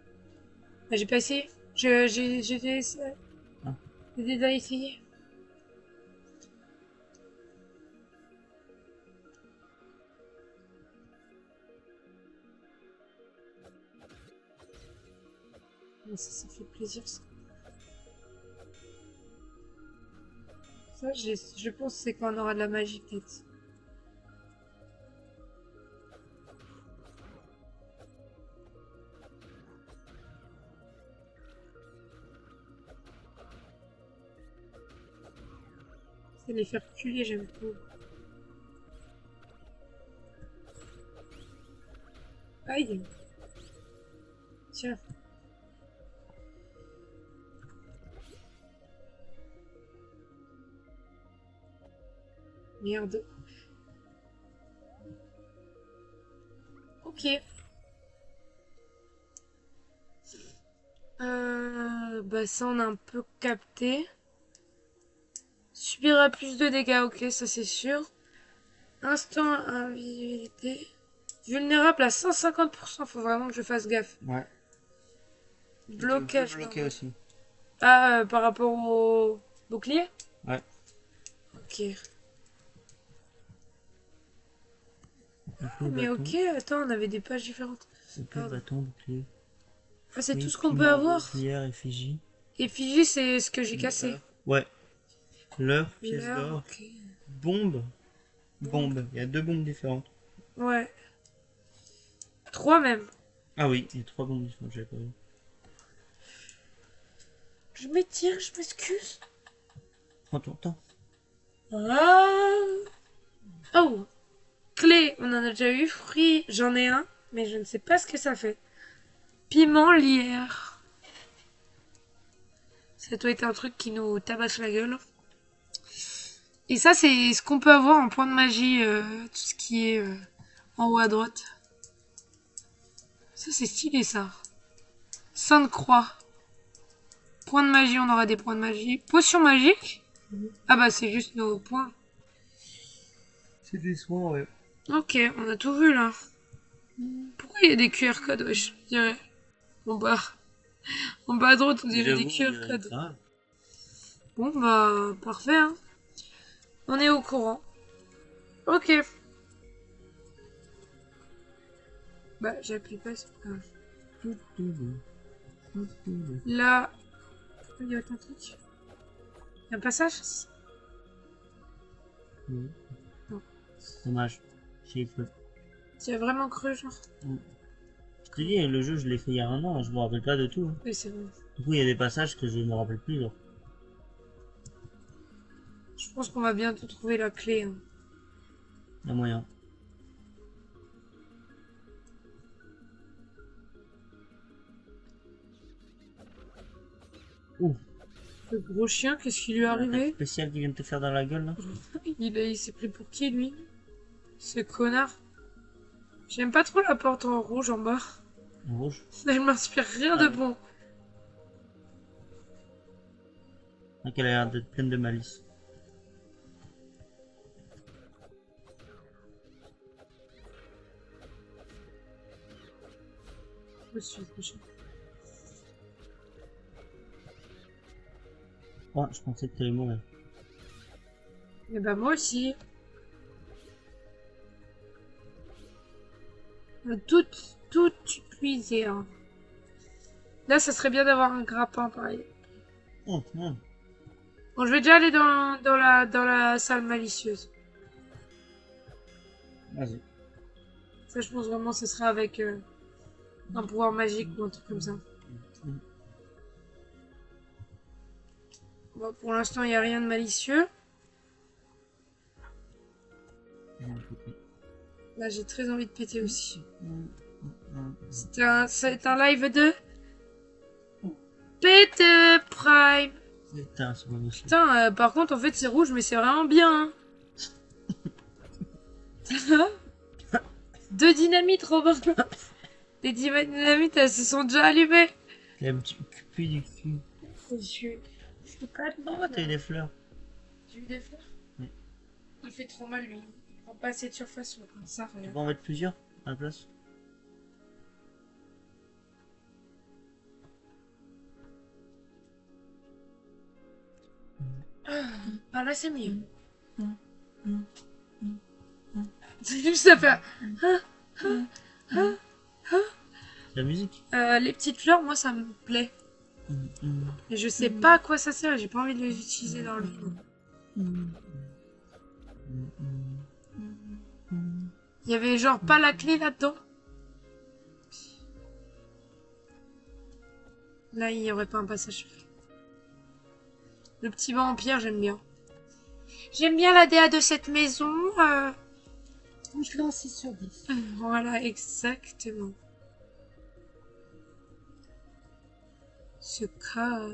Bah, j'ai pas essayé. J'ai essayé. Ah. J'ai déjà essayé. Mais ça fait plaisir ça. Ça, je pense que c'est quand on aura de la magie peut-être. C'est les faire culer, j'aime trop. Aïe. Tiens. Merde. Ok. Bah ça on a un peu capté. Subira plus de dégâts, ok, ça c'est sûr. Instant invisibilité. Vulnérable à 150%, faut vraiment que je fasse gaffe. Ouais. Blocage. Bloqué aussi. Ah, par rapport au bouclier? Ouais. Ok. Épée, Mais bâton. ok, attends, on avait des pages différentes. Épée, Pardon. bâton, bouclier. Ah, c'est Oui, tout ce qu'on peut piment, avoir. cuillère, effigie. Effigie, c'est ce que j'ai cassé. Ouais. L'heure, pièce L'heure, d'or. ok. Bombe. Bombe. Il y a deux bombes différentes. Ouais. 3 même. Ah oui, il y a trois bombes différentes, j'avais pas vu. Je m'étire, je m'excuse. Prends ton temps. Ah. Oh. Clé, on en a déjà eu. Fruit, j'en ai un. Mais je ne sais pas ce que ça fait. Piment, lierre. Ça doit être un truc qui nous tabasse la gueule. Et ça, c'est ce qu'on peut avoir en point de magie, tout ce qui est en haut à droite. Ça, c'est stylé, ça. Sainte Croix. Point de magie, on aura des points de magie. Potion magique. Ah bah, c'est juste nos points. C'est des soins, ouais. Ok, on a tout vu, là. Pourquoi il y a des QR codes, wesh, je dirais. En bas. En bas à droite, on dirait des QR codes. Bon, bah, parfait, hein. On est au courant. Ok. Bah, j'appuie pas sur... Là... Il y a un truc. Il y a un passage? Oui. Non. Dommage. J'ai fait. Tu as vraiment cru, genre? Je te dis, le jeu, je l'ai fait il y a un an, je me rappelle pas de tout. Oui, c'est vrai. Du coup, il y a des passages que je me rappelle plus. Genre. Je pense qu'on va bientôt trouver la clé. Hein. Il y a moyen. Ouh. Le gros chien, qu'est-ce qui lui est arrivé? Spécial qui vient de te faire dans la gueule, là. Il s'est pris pour qui, lui? Ce connard. J'aime pas trop la porte en rouge en bas. En rouge. Elle m'inspire rien de bon. Donc elle a l'air d'être pleine de malice. Je suis méchant. Oh, je pensais que t'allais mourir. Et bah moi aussi. Tout puisé. Hein. Là, ça serait bien d'avoir un grappin, pareil. Bon, je vais déjà aller dans la salle malicieuse. vas-y. Ça, je pense vraiment que ce sera avec un pouvoir magique ou un truc comme ça. Bon, pour l'instant, il n'y a rien de malicieux. Là, j'ai très envie de péter aussi. C'est un live de Péter Prime. Putain, c'est pas possible. Putain, par contre, en fait, c'est rouge, mais c'est vraiment bien. Hein. 2 dynamites, Robin. Les dynamites, elles se sont déjà allumées. T'as un petit cul du cul. Je suis pas de Oh, t'as eu des fleurs. J'ai eu des fleurs? Oui. Il fait trop mal, lui. Il prend pas assez de surface sur ça. Tu peux en mettre plusieurs à la place? Ah là, c'est mieux. C'est juste ça fait. La musique? Les petites fleurs, moi, ça me plaît. Mais je sais pas à quoi ça sert et j'ai pas envie de les utiliser dans le film. Il y avait genre pas la clé là-dedans. Là, il y aurait pas un passage. Le petit banc en pierre, j'aime bien. J'aime bien la DA de cette maison. Je lance 6 sur 10. Voilà, exactement. Ce cas.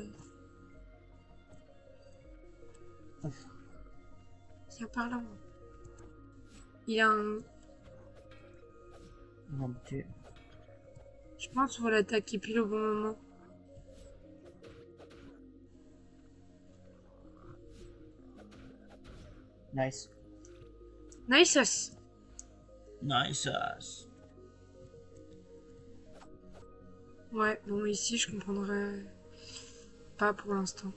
Viens par là. Il a un. Non, tu... Je pense qu'on va l'attaquer pile au bon moment. Nice. Nice. Nice. Ouais, bon, ici, je comprendrais pas pour l'instant.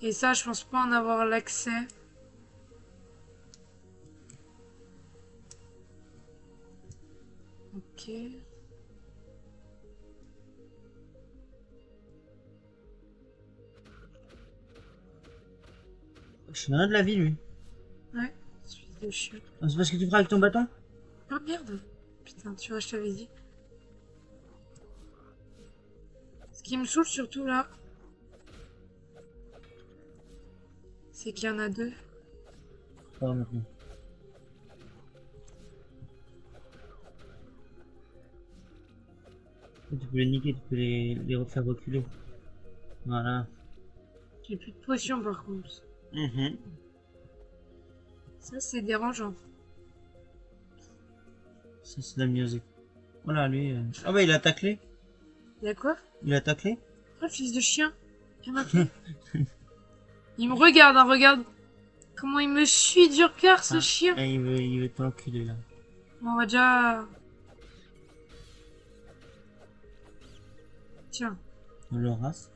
Et ça, je pense pas en avoir l'accès. Ok. Je suis rien de la vie, lui. Ouais, suis de chien. Ah, c'est parce que tu feras avec ton bâton? Ah merde. Putain, tu vois, je t'avais dit. Ce qui me saoule surtout là, c'est qu'il y en a 2. Pas maintenant. Tu peux les niquer, tu peux les refaire reculer. Voilà. J'ai plus de potions par contre. Mhm. Ça, c'est dérangeant. Ça, c'est de la musique. Voilà, lui. Ah bah, il a taclé. Il y a quoi? Il a taclé. Oh, fils de chien. Viens m'appeler. Il me regarde, hein, regarde. Comment il me suit du regard, ce Ah, chien. et il veut t'enculer, là. On va déjà... Tiens. Le race.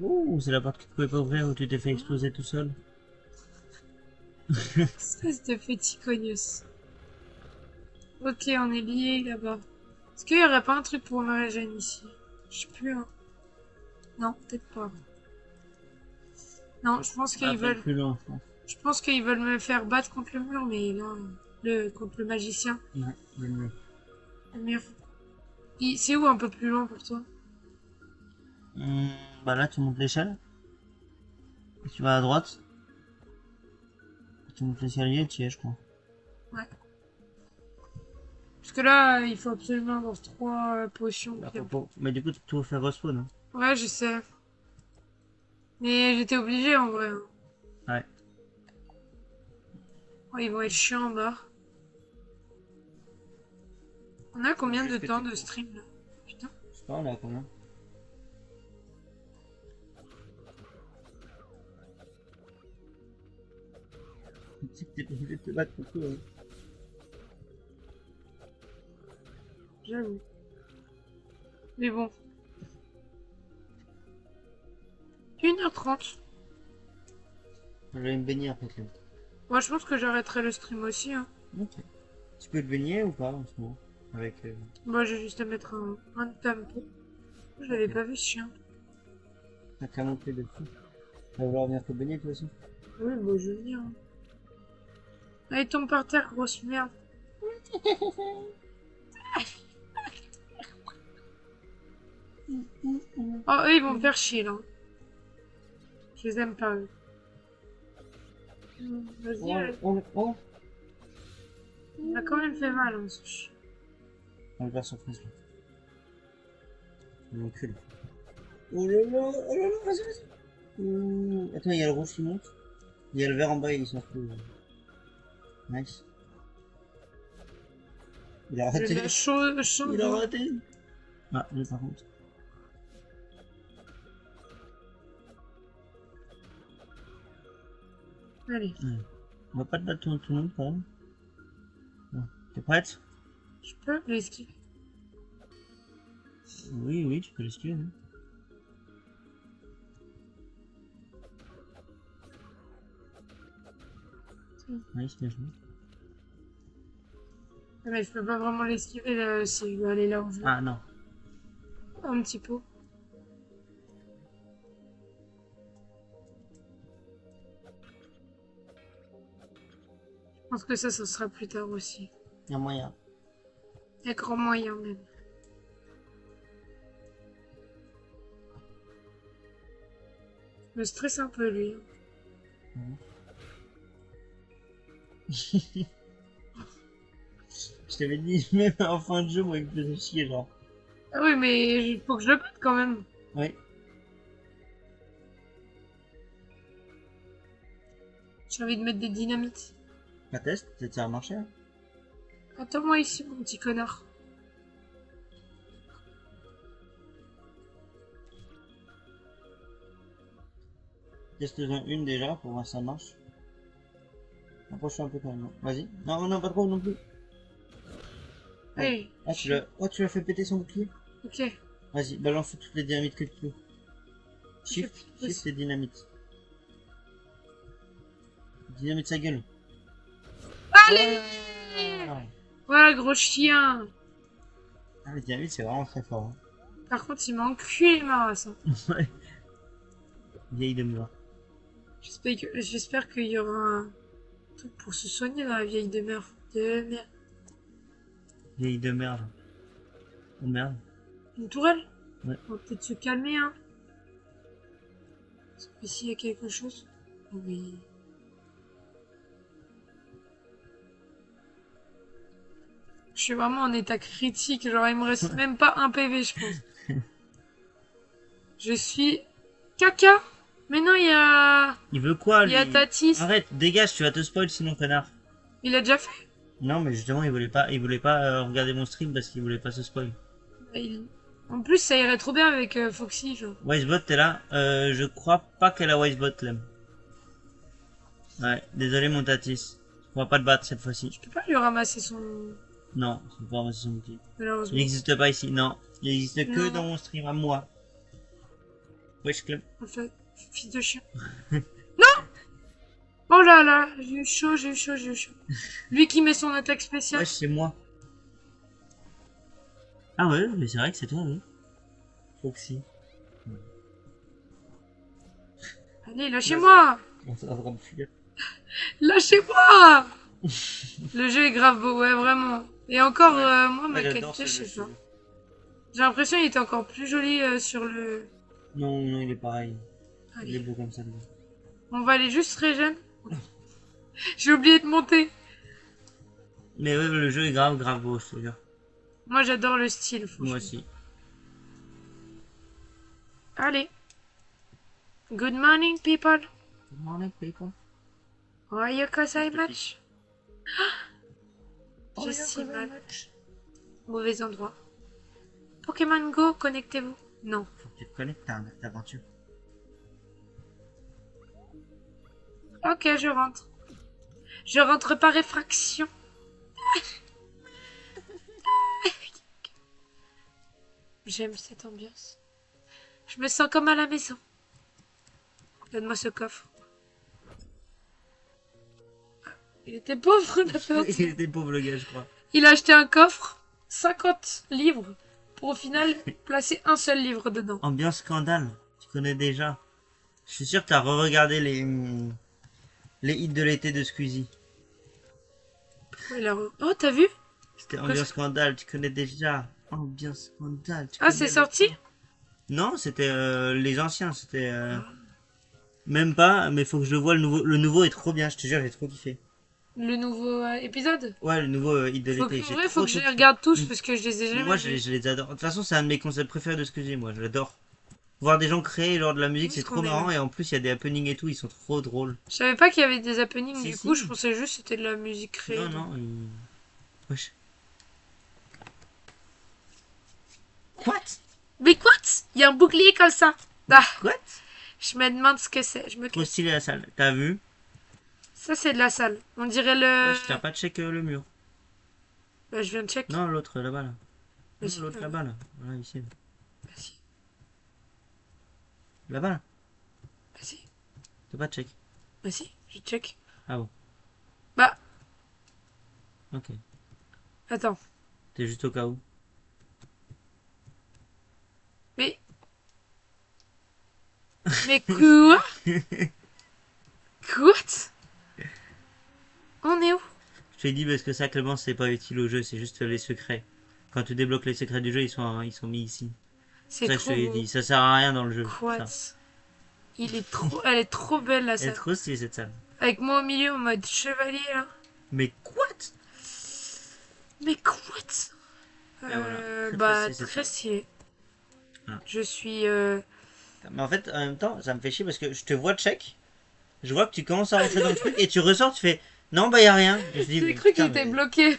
Ouh, c'est la porte que tu pouvais pas ouvrir où tu t'es fait exploser tout seul. Espèce de petit cognos. Ok, on est liés là-bas. Est-ce qu'il y aurait pas un truc pour me régénérer ici? Je sais plus, hein. Non, peut-être pas. Non, je pense qu'ils veulent... Plus loin, je pense. Je pense qu'ils veulent me faire battre contre le mur, mais là... Contre le magicien. Ouais, le mur. Le mur. C'est où un peu plus loin pour toi? Bah là, tu montes l'échelle. Tu vas à droite. Tu montes l'escalier, tu y es, je crois. Ouais. Parce que là, il faut absolument avoir 3 potions. Bah, mais du coup, tu vas faire respawn. Hein. Ouais, je sais. Mais j'étais obligée en vrai. Hein. Ouais. Oh, ils vont être chiants en bas. On a combien de temps de stream là? Putain. Je sais pas, on est à combien? Tu sais que t'es obligé de te battre contre eux. J'avoue. Mais bon. 1h30. Je vais me baigner après. Là. Moi, je pense que j'arrêterai le stream aussi. Hein. Ok. Tu peux te baigner ou pas en ce moment? Avec. Moi, j'ai juste à mettre un tempo. Je l'avais pas vu ce chien. T'as qu'à monter dessus. Tu vas vouloir venir te baigner toi aussi? Oui, bon, je veux venir. Hein. Allez, tombe par terre, grosse merde. Oh, eux, ils vont me faire chier, là. Je les aime pas, eux. Vas-y, allez. Oh. Il m'a quand même fait mal, hein, ce chien. On va le faire surprise là. On encule. Oh là là, vas-y. Attends, il y a le rouge qui monte. Il y a le vert en bas et il s'en fout. Nice. Il a raté. Il a raté. Ah, lui par contre. Allez. Ouais. On va pas te battre tout le monde quand même. Bon. T'es prête? Je peux l'esquiver. Oui, tu peux l'esquiver. Hein. Nice, bien joué. Mais je peux pas vraiment l'esquiver là, si je veux aller là où je veux. Ah non. Un petit peu. Je pense que ça sera plus tard aussi. Il y a moyen. Il y a grand moyen même. Je me stresse un peu lui. Je t'avais dit, même en fin de jeu, moi, il me faisait chier, genre. Ah oui, mais il faut que je le batte quand même. Oui. J'ai envie de mettre des dynamites. La test, peut-être ça a marché. Hein. Attends-moi ici, mon petit connard. Teste-en une déjà pour voir si ça marche. Approche-toi un peu quand même. Vas-y. Non, pas trop non plus. Allez. Ah, tu l'as fait péter son bouclier. Ok. Vas-y, balance toutes les dynamites que tu peux. Shift et dynamite. Dynamite sa gueule. Allez voilà, gros chien. Ah, le dynamite, c'est vraiment très fort. Hein. Par contre, il m'a enculé ma race. Hein. Ouais. Vieille de mur. J'espère qu'il y aura un truc pour se soigner dans la vieille demeure. Vieille de merde. Oh merde. Une tourelle? Ouais. On va peut-être se calmer, hein. Est-ce qu'ici il y a quelque chose? Oui. Je suis vraiment en état critique, genre il me reste même pas un PV, je pense. Je suis caca. Mais non, il y a... Il veut quoi, Il lui? y a Tatis. Arrête, dégage, tu vas te spoil sinon, connard. Il a déjà fait. Non, mais justement, il voulait pas regarder mon stream parce qu'il voulait pas se spoil. Il- En plus, ça irait trop bien avec Foxy. Genre. Wisebot, t'es là? Je crois pas que la Wisebot l'aime. Ouais, désolé, mon Tatis. On va pas le battre cette fois-ci. Je peux pas lui ramasser son... Non, c'est pas son outil. Il Malheureusement. n'existe pas ici, non. Il existe que Non. dans mon stream à moi. Wesh, Club. En fait, fils de chien. Non. Oh là là, j'ai eu chaud, j'ai eu chaud, j'ai eu chaud. Lui qui met son attaque spéciale. Wesh, c'est moi. Ah ouais, mais c'est vrai que c'est toi, oui. Foxy. Allez, lâchez-moi. On s'en va me fuir. Lâchez-moi. Le jeu est grave beau, ouais, vraiment. Et encore, Ouais. moi, ma Ouais, j'adore qualité, ce je jeu, sais pas. ce jeu. J'ai l'impression qu'il était encore plus joli sur le... Non, non, il est pareil. Il est Allez, beau comme ça. Lui. on va aller juste régène. J'ai oublié de monter. Mais ouais, le jeu est grave, grave beau, je te jure. Moi, j'adore le style, franchement. Moi aussi. Allez. Good morning, people. Good morning, people. Are you I match? Oh, J'ai il y a si quand même mal. un match. Mauvais endroit. Pokémon Go, connectez-vous. Non. Faut que tu te connectes à cette aventure. Ok, je rentre. Je rentre par réfraction. J'aime cette ambiance. Je me sens comme à la maison. Donne-moi ce coffre. Il était pauvre, la peur. Il était pauvre le gars, je crois. Il a acheté un coffre, 50 livres, pour au final placer un seul livre dedans. Ambiance scandale, tu connais déjà. Je suis sûr que t'as re-regardé les hits de l'été de Squeezie. Oh, t'as vu? C'était ambiance scandale, tu connais déjà. Ambiance scandale. Tu Ah, connais c'est le sorti? temps. Non, c'était les anciens, c'était même pas, mais faut que je le voie le nouveau. Le nouveau est trop bien, je te jure, j'ai trop kiffé. Le nouveau épisode? Ouais, le nouveau hit de Faut l'été. que, j'ai en vrai, faut trop, que je trop les kiffé. regarde tous parce que je les ai jamais Moi, vus. je les adore. De toute façon, c'est un de mes concepts préférés de Squeezie, moi, je l'adore. Voir des gens créer lors de la musique, Oui, c'est c'est trop qu'on est marrant, là. et en plus, il y a des happenings et tout, ils sont trop drôles. Je savais pas qu'il y avait des happenings, Si, du si. coup, je pensais juste que c'était de la musique créée. Non, non, wesh. What? Mais quoi? Il y a un bouclier comme ça. Ah, What? je me demande ce que c'est. Je me Trop casse. stylé la salle. T'as vu? Ça, c'est de la salle. On dirait le... Wesh, t'as pas check le mur. Bah, je viens de check. Non, l'autre là-bas là. Mais Non, si, l'autre là-bas là. Voilà, ici. Bah si, Là-bas là. bah si, T'as pas check. bah si, je check. Ah bon. Bah, Ok. attends. T'es juste au cas où. Mais... Mais quoi? Quoi? On est où? Je t'ai dit parce que ça, Clément, c'est pas utile au jeu, c'est juste les secrets. Quand tu débloques les secrets du jeu, ils sont mis ici. C'est C'est ça que je trop te l'ai beau. dit. Ça sert à rien dans le jeu. Quoi? Ça. Il est trop... Elle est trop belle, la Elle est salle. trop stylée cette salle. Avec moi au milieu, en mode chevalier, là. Mais quoi? Mais quoi? voilà. Très Bah, stylé, c'est très ça. stylé. Ah. Je suis... Mais en fait, en même temps, ça me fait chier parce que je te vois check. Je vois que tu commences à rentrer dans le truc et tu ressors, tu fais non, bah y a rien. Et je dis, J'ai mais cru qu'il putain, était mais- bloqué.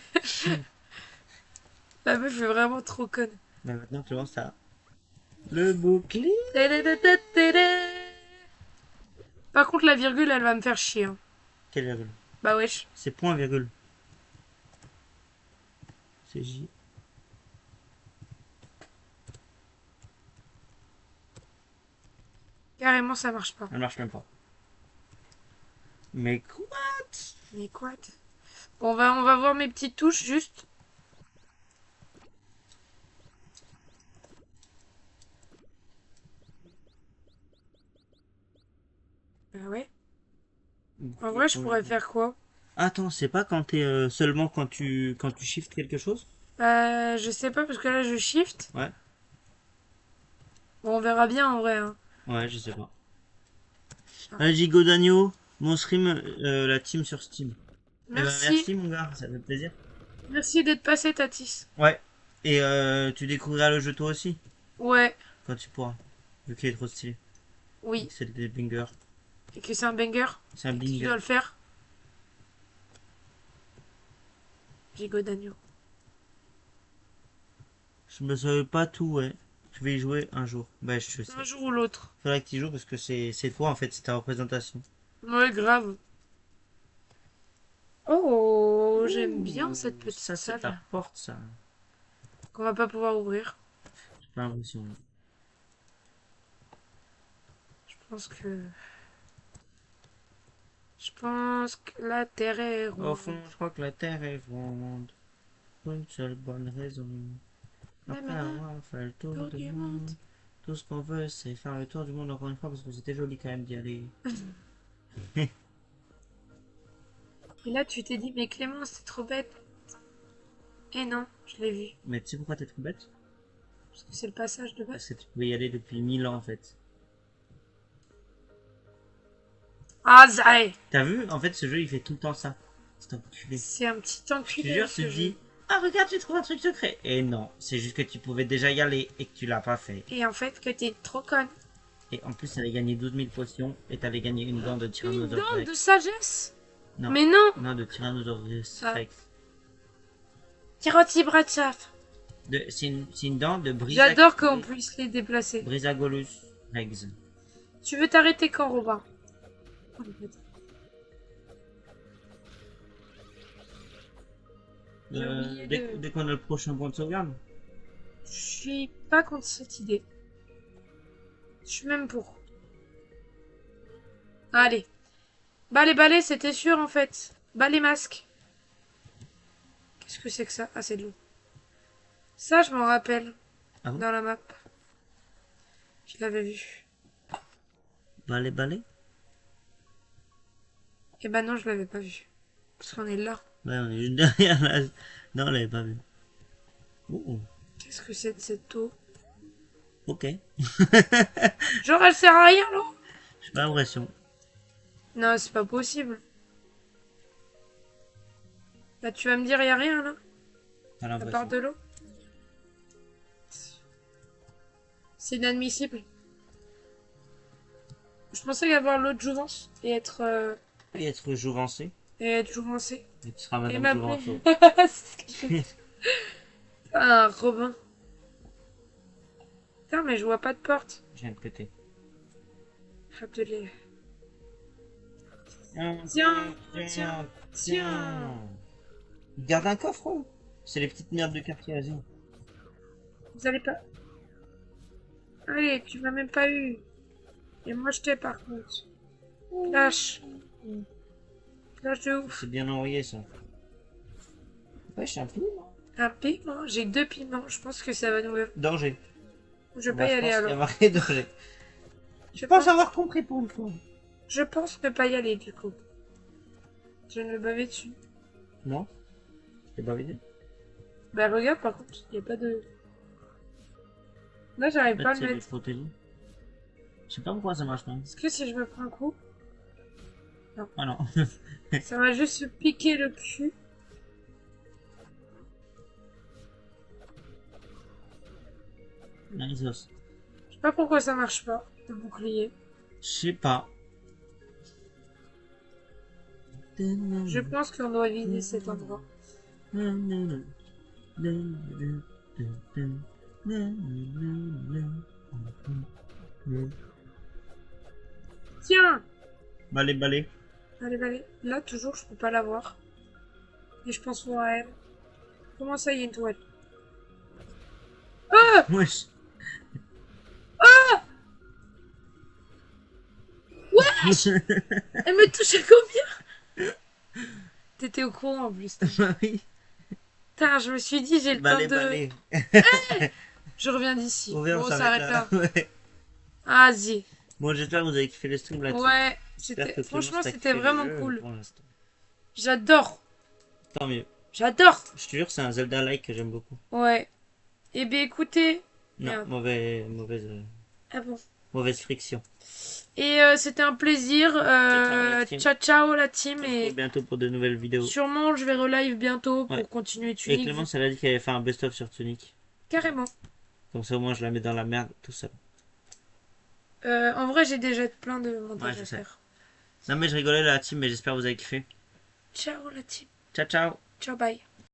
La meuf est vraiment trop conne. Mais maintenant, Clément, ça. Le bouclier. Par contre, la virgule, elle va me faire chier. Hein. Quelle virgule? Bah wesh. C'est point virgule. C'est J. Carrément, ça marche pas. Elle marche même pas. Mais quoi? Mais quoi? Bon, on va voir mes petites touches, juste. Bah ouais. En vrai, je pourrais faire quoi? Attends, c'est pas quand t'es seulement quand tu shifts quelque chose? Je sais pas, parce que là, je shift. Ouais. Bon, on verra bien, en vrai. Hein. Ouais, je sais pas. Ah. Allez, Go Dagno, mon stream, la team sur Steam. Eh ben, Merci. merci mon gars, ça fait plaisir. Merci d'être passé, Tatis. Ouais. Et tu découvriras le jeu toi aussi Ouais. quand tu pourras. Vu qu'il est trop stylé. Oui. C'est des bangers. Et que c'est un banger. C'est un Tu banger. dois le faire. Gigot d'agneau. Je me savais pas tout, ouais. Je vais y jouer un jour. Bah, je sais. Un jour ou l'autre. Faudrait que tu y joues parce que c'est toi en fait, c'est ta représentation. Ouais, grave. Oh, j'aime bien cette petite Ça, c'est ta salle porte, ça. qu'on va pas pouvoir ouvrir. J'ai pas l'impression. Je pense que la Terre est Au ronde. fond, je crois que la Terre est ronde. Pour une seule bonne raison. Après avoir fait le tour du monde. Tout ce qu'on veut, c'est faire le tour du monde encore une fois parce que c'était joli quand même d'y aller. Et là, tu t'es dit, mais Clément, c'est trop bête. Eh non, je l'ai vu. Mais tu sais pourquoi t'es trop bête? Parce que c'est le passage de Parce base. que tu pouvais y aller depuis 1000 ans en fait. Ah, Zay! T'as vu? En fait, ce jeu il fait tout le temps ça. C'est enculé. C'est un petit Je te enculé. jure, ce tu te jeu. dis, ah regarde, tu trouves un truc secret. Et non, c'est juste que tu pouvais déjà y aller et que tu l'as pas fait. Et en fait, que t'es trop conne. Et en plus, t'avais gagné 12 000 potions et t'avais gagné une dent de Une Tyrannosaurus dent Rex. de sagesse? Non. Mais non! Non, de Tyrannosaurus Ah. Rex. Tiroti Bracciaf. C'est une dent de J'adore qu'on puisse les déplacer. Brisagolus Rex. Tu veux t'arrêter quand, Robin? Oh, le bâtard. J'ai oublié de- Dès qu'on a le prochain point de sauvegarde. Je suis pas contre cette idée. Je suis même pour. Allez. Balai, c'était sûr en fait. Balai masque. Qu'est-ce que c'est que ça? Ah, c'est de l'eau. Ça, je m'en rappelle. Ah bon? Dans la map. Je l'avais vu. Balai. Eh ben non, je l'avais pas vu. Parce qu'on est là. Ouais, on est juste derrière là. Non, on l'avait pas vu. Oh, Qu'est-ce que c'est de cette eau? ok. Genre, elle sert à rien, l'eau? J'ai pas l'impression. Non, c'est pas possible. Là, tu vas me dire, y a rien, là? Pas À part l'impression. de l'eau? C'est inadmissible. Je pensais avoir l'eau de jouvence et être Et être jouvencé. jouvencé. Et tu seras Et Madame m'appeler. Jouvenceau. C'est ce que je fais. Ah, Robin. Putain, mais je vois pas de porte. Je viens de péter. Rappelez. Tiens. Garde un coffre. C'est les petites merdes de quartier, vas-y. Vous allez pas. Allez, tu m'as même pas eu. Et moi, je t'ai par contre. Lâche. Lâche de ouf. C'est bien envoyé ça. Ouais, je suis un piment. Un piment. J'ai 2 piments. Je pense que ça va nous. Danger. Je vais pas y aller Il y a alors. marqué danger. Je Je pense pense, avoir compris pour une fois. je pense ne pas y aller du coup. Je ne me bavais dessus. Non? C'est pas vidé. Bah regarde par contre, il n'y a pas de... Là j'arrive pas à le C'est mettre. protégé. Je sais pas pourquoi ça marche pas. Est-ce que si je me prends un coup, Ah non. ça va juste se piquer le cul? Nice. Je sais pas pourquoi ça marche pas, le bouclier. Je sais pas. Je pense qu'on doit vider cet endroit. Tiens! Balai. Allez. Là toujours je peux pas la voir. Et je pense voir à elle. Comment ça y est une toile? Ah! Wesh. Elle me touchait combien? T'étais au courant en plus. Oui. Putain, je me suis dit, j'ai le temps de... Balai. Je reviens d'ici. On Bon, on s'arrête là. Ouais. Vas-y. Bon, j'espère que vous avez kiffé le stream là-dessus. Ouais, J'espère que Clémence franchement, t'a c'était kiffé le vraiment jeu cool. pour l'instant. J'adore. Tant mieux. J'adore. Je te jure, c'est un Zelda-like que j'aime beaucoup. Ouais. Eh bien, écoutez. Non, Merde. Ah bon. Mauvaise friction. Et c'était un plaisir. la team. Ciao la team. On se retrouve Et bientôt pour de nouvelles vidéos. sûrement, je vais relive bientôt pour Ouais. continuer Et Tunic. Clémence, elle a dit qu'elle avait fait un best-of sur Tunic. Carrément. Comme ça, au moins, je la mets dans la merde tout seul. En vrai, j'ai déjà plein de montages Ouais, je à sais. faire. Non mais je rigolais la team, mais j'espère que vous avez kiffé. Ciao la team. Ciao ciao. Ciao, bye.